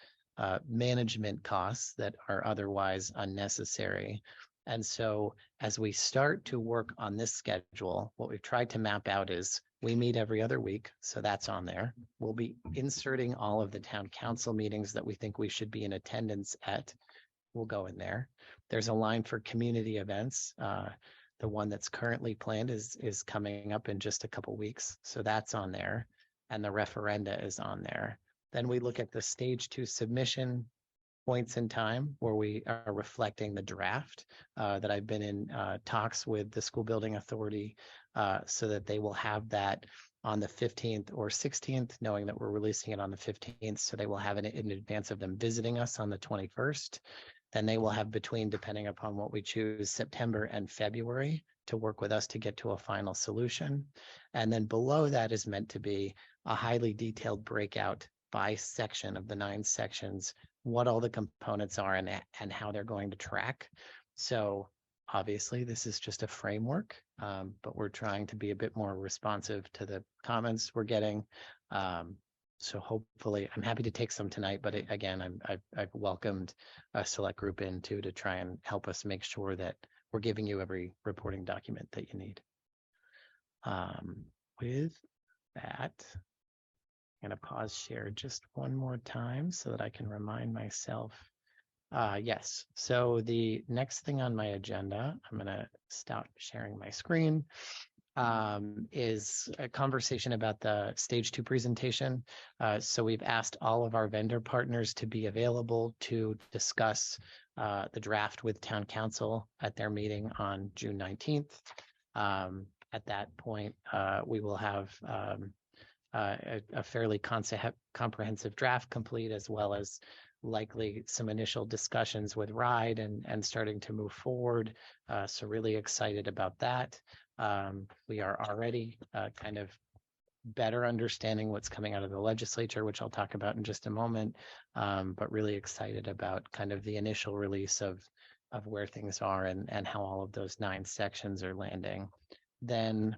management costs that are otherwise unnecessary. And so as we start to work on this schedule, what we've tried to map out is we meet every other week, so that's on there. We'll be inserting all of the town council meetings that we think we should be in attendance at. We'll go in there. There's a line for community events. The one that's currently planned is coming up in just a couple weeks, so that's on there. And the referenda is on there. Then we look at the stage 2 submission points in time where we are reflecting the draft that I've been in talks with the school building authority so that they will have that on the 15th or 16th, knowing that we're releasing it on the 15th. So they will have it in advance of them visiting us on the 21st. Then they will have between, depending upon what we choose, September and February to work with us to get to a final solution. And then below that is meant to be a highly detailed breakout by section of the 9 sections, what all the components are and how they're going to track. So obviously, this is just a framework, but we're trying to be a bit more responsive to the comments we're getting. So hopefully, I'm happy to take some tonight, but again, I've welcomed a select group in too to try and help us make sure that we're giving you every reporting document that you need. With that, I'm going to pause share just one more time so that I can remind myself. Yes, so the next thing on my agenda, I'm going to stop sharing my screen, is a conversation about the stage 2 presentation. So we've asked all of our vendor partners to be available to discuss the draft with town council at their meeting on June 19th. At that point, we will have a fairly comprehensive draft complete, as well as likely some initial discussions with RIDE and starting to move forward. So really excited about that. We are already kind of better understanding what's coming out of the legislature, which I'll talk about in just a moment, but really excited about kind of the initial release of where things are and how all of those 9 sections are landing. Then,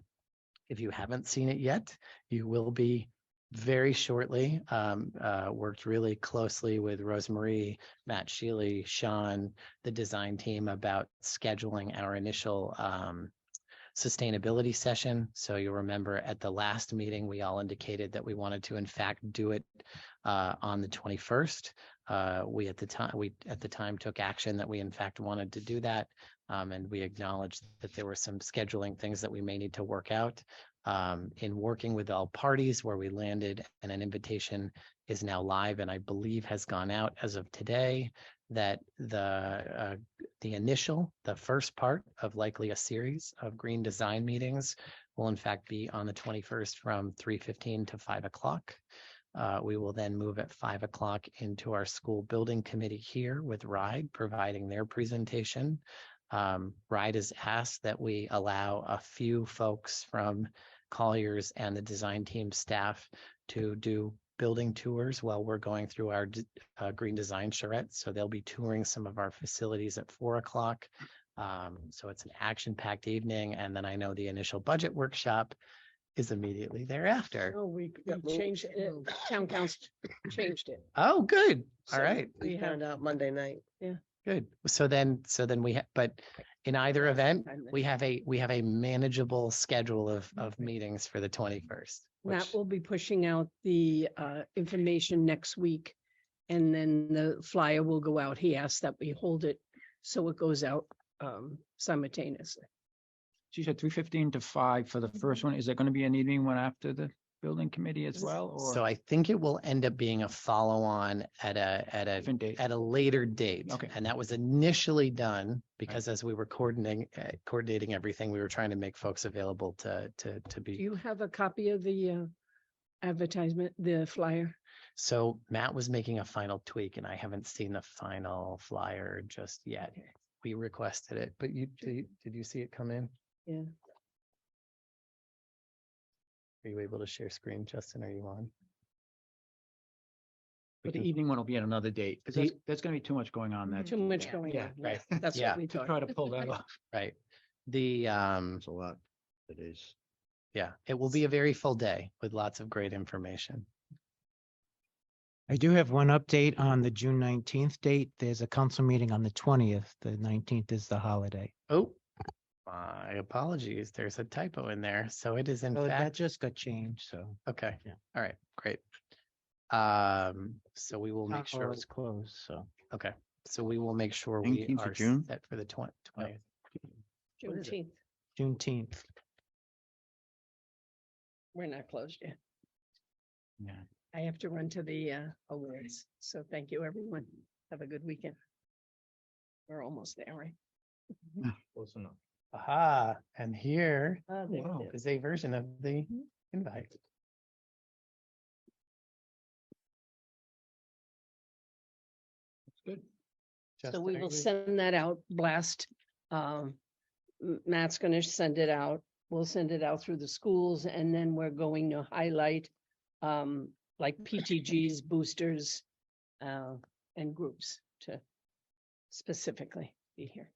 if you haven't seen it yet, you will be very shortly. Worked really closely with Rosemarie, Matt Shealy, Sean, the design team about scheduling our initial sustainability session. So you'll remember at the last meeting, we all indicated that we wanted to in fact do it on the 21st. We at the time took action that we in fact wanted to do that. And we acknowledged that there were some scheduling things that we may need to work out. In working with all parties, where we landed, and an invitation is now live and I believe has gone out as of today, that the first part of likely a series of green design meetings will in fact be on the 21st from 3:15 to 5 o'clock. We will then move at 5 o'clock into our school building committee here with RIDE providing their presentation. RIDE has asked that we allow a few folks from Colliers and the design team staff to do building tours while we're going through our green design charrette. So they'll be touring some of our facilities at 4 o'clock. So it's an action-packed evening. And then I know the initial budget workshop is immediately thereafter. Oh, we changed it. Town council changed it. Oh, good. All So right. We found out Monday night. Good. So then we have, but in either event, we have a manageable schedule of meetings for the 21st. Matt which- will be pushing out the information next week. And then the flyer will go out. He asked that we hold it so it goes out simultaneously. She said 3:15 to 5 for the first one. Is there going to be an evening one after the building committee as well? Or So I think it will end up being a follow-on at different date? a later date. Okay. And that was initially done because as we were coordinating everything, we were trying to make folks available to Do be. you have a copy of the advertisement, the flyer? So Matt was making a final tweak and I haven't seen the final flyer just yet. We requested it, but did you see it come in? Yeah. Are you able to share screen, Justin? Are you on? But the evening one will be at another date, because there's going to be too much going on that. Too much going Yeah, on. right. That's Yeah. what we To thought. try to pull that off. Right. The It's a lot. It is. yeah, it will be a very full day with lots of great information. I do have one update on the June 19th date. There's a council meeting on the 20th. The 19th is the holiday. Oh, my apologies. There's a typo in there. So it is in So that fact, just got changed, so. okay. Yeah. All right, great. So we will make sure, It's closed, so. okay. So we will make sure we 19th of are June? set for the 20th. Juneteenth. Juneteenth. We're not closed yet. Yeah. I have to run to the awards. So thank you, everyone. Have a good weekend. We're almost there, right? Close enough. Aha, and here There it wow. is. is a version of the Invite. Good. So we will Justin, send that out, blast. Matt's gonna send it out. We'll send it out through the schools and then we're going to highlight like PTGs, boosters, and groups to specifically be here.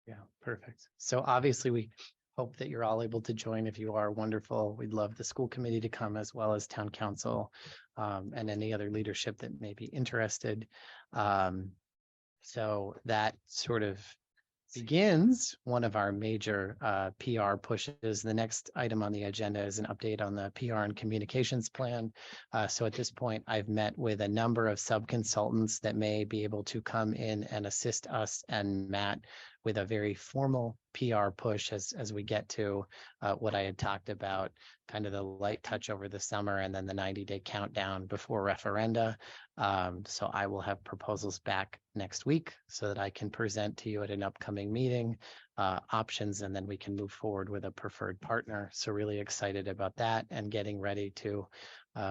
Yeah, perfect. So obviously we hope that you're all able to join. If you are, wonderful. We'd love the school committee to come as well as town council and any other leadership that may be interested. So that sort of begins one of our major PR pushes. The next item on the agenda is an update on the PR and communications plan. So at this point, I've met with a number of sub-consultants that may be able to come in and assist us and Matt with a very formal PR push as we get to what I had talked about, kind of the light touch over the summer and then the 90-day countdown before referenda. So I will have proposals back next week so that I can present to you at an upcoming meeting options, and then we can move forward with a preferred partner. So really excited about that and getting ready to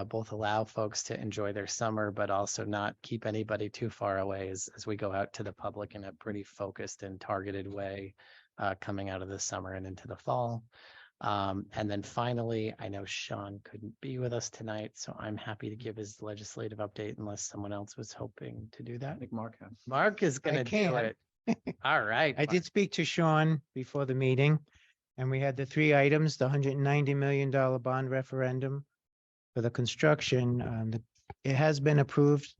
both allow folks to enjoy their summer, but also not keep anybody too far away as we go out to the public in a pretty focused and targeted way coming out of the summer and into the fall. And then finally, I know Sean couldn't be with us tonight, so I'm happy to give his legislative update unless someone else was hoping to do that. I think Mark has. Mark is gonna do can. it. All right. I did speak to Sean before the meeting, and we had the three items, the $190 million bond referendum for the construction. It has been approved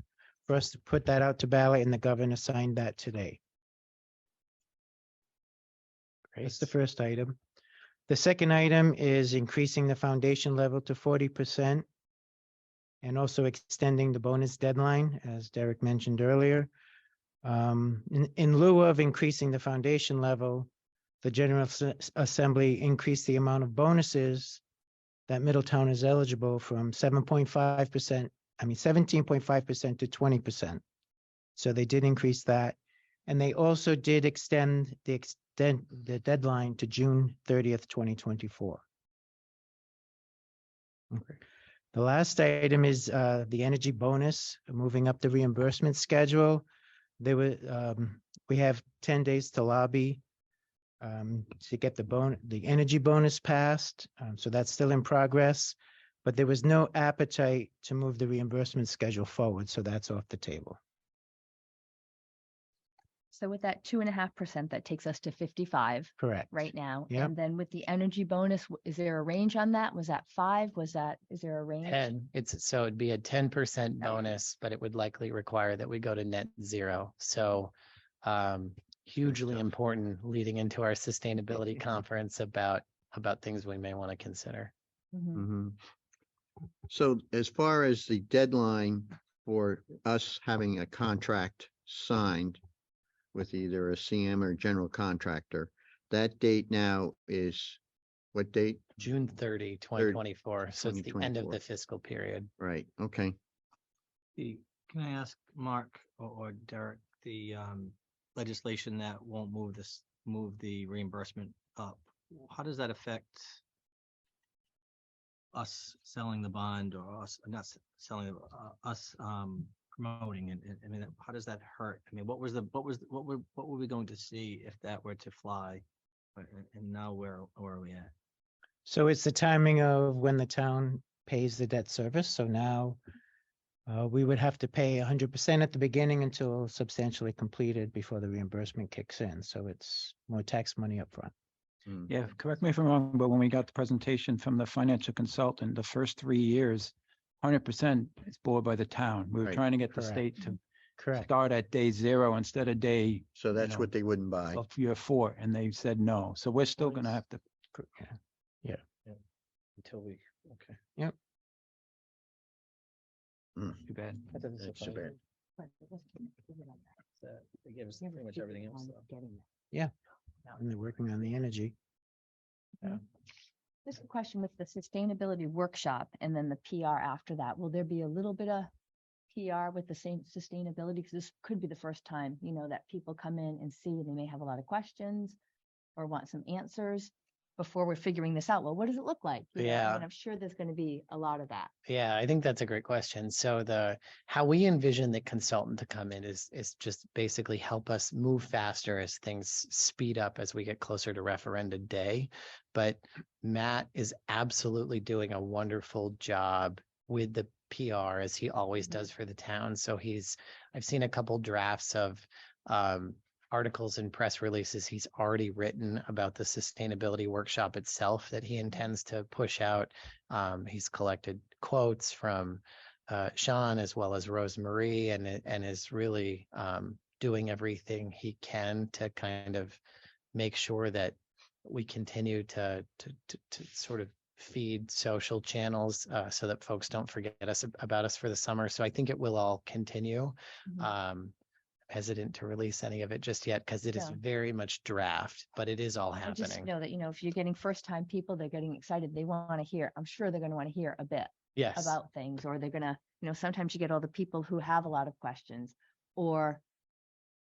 for us to put that out to ballot, and the governor signed that today. That's the first item. The second item is increasing the foundation level to 40% and also extending the bonus deadline, as Derek mentioned earlier. In lieu of increasing the foundation level, the General Assembly increased the amount of bonuses that Middletown is eligible from 17.5% to 20%. So they did increase that. And they also did extend the deadline to June 30th, 2024. Okay. The last item is the energy bonus, moving up the reimbursement schedule. We have 10 days to lobby to get the energy bonus passed. So that's still in progress, but there was no appetite to move the reimbursement schedule forward. So that's off the table. So with that 2.5%, that takes us to 55 Correct. right now. Yep. And then with the energy bonus, is there a range on that? Was that 5? Is there a range? 10. So it'd be a 10% bonus, but it would likely require that we go to net zero. So hugely important leading into our sustainability conference about things we may want to consider. Mhm. So as far as the deadline for us having a contract signed with either a CM or general contractor, that date now is what date? June 30, 2024. So it's the end of 2024. the fiscal period. Right, okay. Can I ask Mark or Derek, the legislation that won't move the reimbursement up, how does that affect us selling the bond or us not selling, us promoting it? I mean, how does that hurt? I mean, what were we going to see if that were to fly? And now where are we at? So it's the timing of when the town pays the debt service. So now we would have to pay 100% at the beginning until substantially completed before the reimbursement kicks in. So it's more tax money up front. Yeah, correct me if I'm wrong, but when we got the presentation from the financial consultant, the first 3 years, 100% is bore by the town. We were Right. trying to get the Correct. state to Correct. start at day 0 instead of day So that's know, what they wouldn't buy. of year 4, and they said no. So we're still gonna have to, Until we, okay. too bad. That's too bad. It gives pretty much everything else. And they're working on the energy. Just a question with the sustainability workshop and then the PR after that. Will there be a little bit of PR with the same sustainability? Because this could be the first time, that people come in and see, they may have a lot of questions or want some answers. before we're figuring this out. Well, what does it look like? You know, Yeah. And I'm sure there's going to be a lot of that. Yeah, I think that's a great question. So how we envision the consultant to come in is just basically help us move faster as things speed up as we get closer to referenda day. But Matt is absolutely doing a wonderful job with the PR as he always does for the town. So I've seen a couple drafts of articles and press releases he's already written about the sustainability workshop itself that he intends to push out. He's collected quotes from Sean as well as Rosemarie and is really doing everything he can to kind of make sure that we continue to sort of feed social channels so that folks don't forget about us for the summer. So I think it will all continue. Hesitant to release any of it just yet because it is Yeah. very much draft, but it is all I just happening. know that, if you're getting first time people, they're getting excited. They want to hear, I'm sure they're going to want to hear a bit Yes. about things, or they're going to, sometimes you get all the people who have a lot of questions or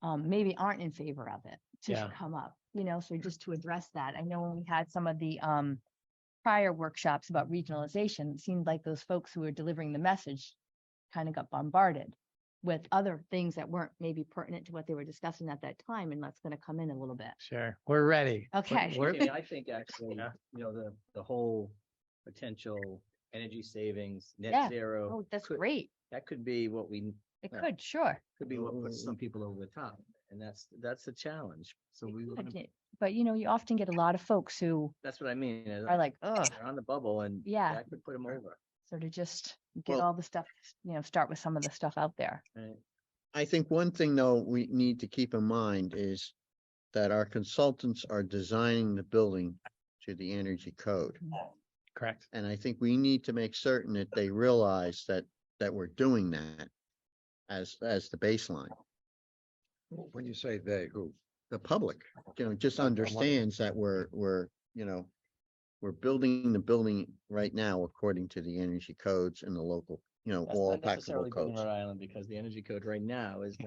maybe aren't in favor of it to Yeah. come up, so just to address that. I know when we had some of the prior workshops about regionalization, it seemed like those folks who were delivering the message kind of got bombarded with other things that weren't maybe pertinent to what they were discussing at that time, and that's going to come in a little bit. Sure. We're ready. Okay. I think actually, Yeah. the whole potential energy savings, Yeah. net zero. Oh, that's could- great. That could be what we, It Yeah. could, sure. could be what puts some people over the top. And that's a challenge. So we, But you often get a lot of folks who that's what I mean. are like, oh, They're on the bubble and Yeah. that could put them over. so to just get Well- all the stuff, start with some of the stuff out there. Right? I think one thing, though, we need to keep in mind is that our consultants are designing the building to the energy code. Correct. And I think we need to make certain that they realize that we're doing that as the baseline. When you say they, who? The public, just understands that we're building the building right now according to the energy codes and the local, That's all not applicable necessarily good in codes. Rhode Island because the energy code right now is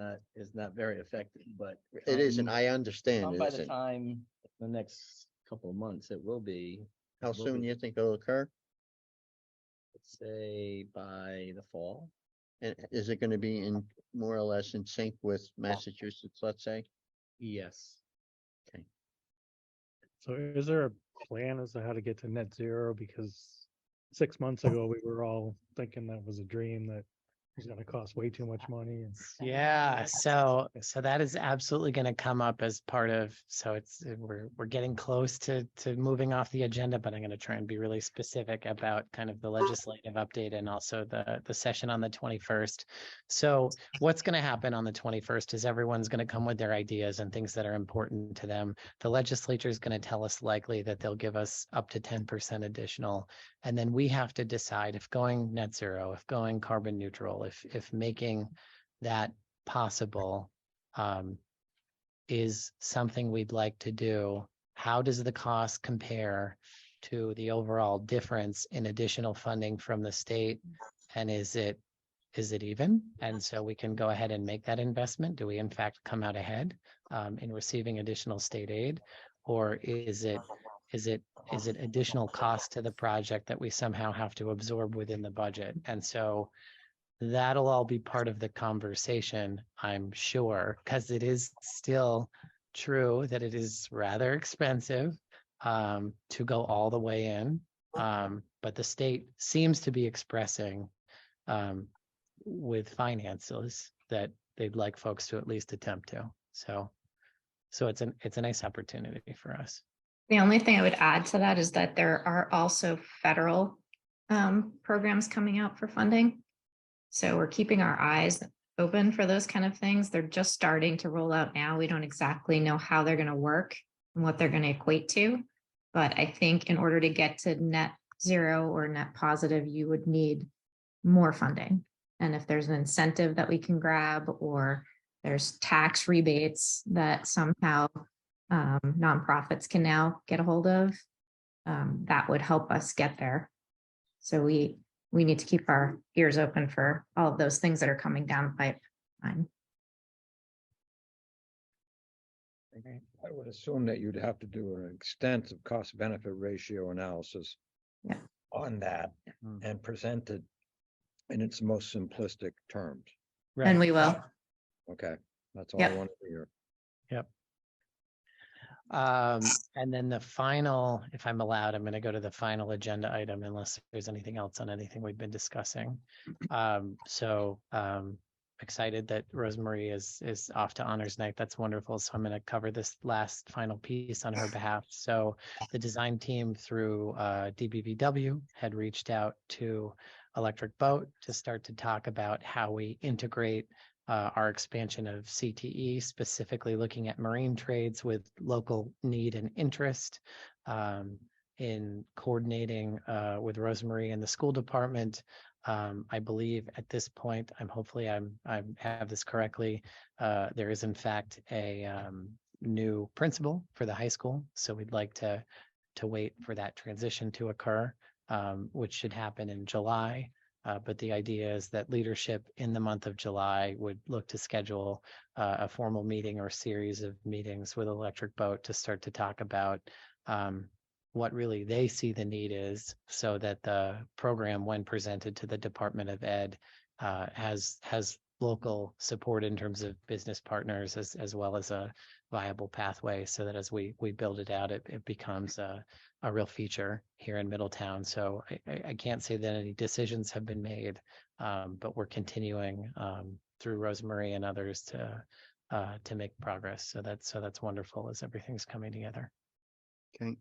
not very effective, but. It isn't, come- I understand come it By the isn't. time, the next couple of months, it will be. How it will soon be, you think it'll occur? Let's say by the fall. And is it gonna be in more or less in sync with Massachusetts, let's say? Yes. So is there a plan as to how to get to net zero? Because 6 months ago, we were all thinking that was a dream that was gonna cost way too much money and. Yeah, so that is absolutely going to come up as part of, so we're getting close to moving off the agenda, but I'm going to try and be really specific about kind of the legislative update and also the session on the 21st. So what's going to happen on the 21st is everyone's going to come with their ideas and things that are important to them. The legislature is going to tell us likely that they'll give us up to 10% additional. And then we have to decide if going net zero, if going carbon neutral, if making that possible is something we'd like to do. How does the cost compare to the overall difference in additional funding from the state? And is it even? And so we can go ahead and make that investment. Do we in fact come out ahead in receiving additional state aid? Or is it additional cost to the project that we somehow have to absorb within the budget? And so that'll all be part of the conversation, I'm sure, because it is still true that it is rather expensive to go all the way in. But the state seems to be expressing with finances that they'd like folks to at least attempt to. So it's a nice opportunity for us. The only thing I would add to that is that there are also federal programs coming out for funding. So we're keeping our eyes open for those kind of things. They're just starting to roll out now. We don't exactly know how they're going to work and what they're going to equate to. But I think in order to get to net zero or net positive, you would need more funding. And if there's an incentive that we can grab, or there's tax rebates that somehow nonprofits can now get a hold of, that would help us get there. So we need to keep our ears open for all of those things that are coming down the pipeline. I would assume that you'd have to do an extensive cost benefit ratio analysis. Yeah. On that and present it in its most simplistic terms. And we will. Okay, that's all I Yep. wanted to hear. And then the final, if I'm allowed, I'm going to go to the final agenda item unless there's anything else on anything we've been discussing. Excited that Rosemary is off to honors night. That's wonderful. So I'm going to cover this last final piece on her behalf. So the design team through DBVW had reached out to Electric Boat to start to talk about how we integrate our expansion of CTE, specifically looking at marine trades with local need and interest, in coordinating with Rosemary and the school department. I believe at this point, I have this correctly. There is in fact a new principal for the high school, so we'd like to wait for that transition to occur, which should happen in July. But the idea is that leadership in the month of July would look to schedule a formal meeting or series of meetings with Electric Boat to start to talk about what really they see the need is, so that the program, when presented to the Department of Ed, has local support in terms of business partners as well as a viable pathway, so that as we build it out, it becomes a real feature here in Middletown. So I can't say that any decisions have been made, but we're continuing through Rosemary and others to make progress. So that's wonderful as everything's coming together. Okay,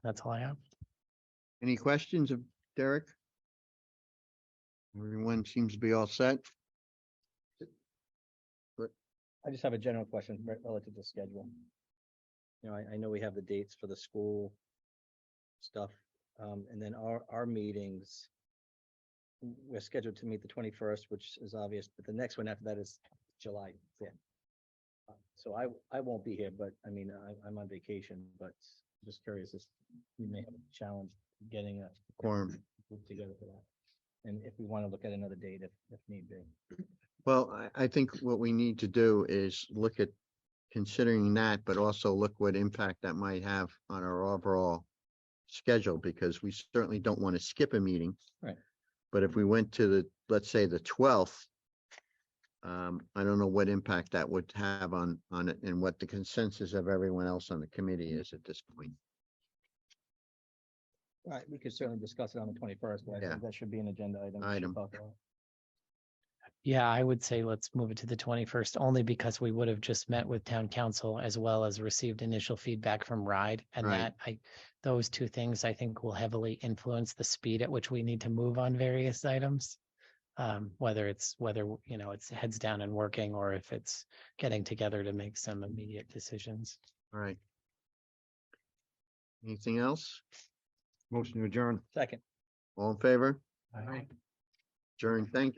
That's all I have. any questions of Derek? Everyone seems to be all set. I just have a general question relative to schedule. You know, I know we have the dates for the school stuff, and then our meetings. We're scheduled to meet the 21st, which is obvious, but the next one after that is July 5th. So I won't be here, but I mean, I'm on vacation, but just curious if we may have a challenge getting a Quorum. group together for that. And if we want to look at another date if need be. Well, I think what we need to do is look at considering that, but also look what impact that might have on our overall schedule, because we certainly don't want to skip a meeting. Right. But if we went to the, let's say, the 12th, I don't know what impact that would have on it and what the consensus of everyone else on the committee is at this point. Right, we could certainly discuss it on the 21st, but I Yeah. think that should be an agenda item. we should Item. talk about. Yeah, I would say let's move it to the 21st, only because we would have just met with town council as well as received initial feedback from RIDE. And Right. those two things I think will heavily influence the speed at which we need to move on various items. Whether you know, it's heads down and working, or if it's getting together to make some immediate decisions. All right. Anything else? Motion to adjourn. Second. All in favor? All right. Adjourn. Thank you.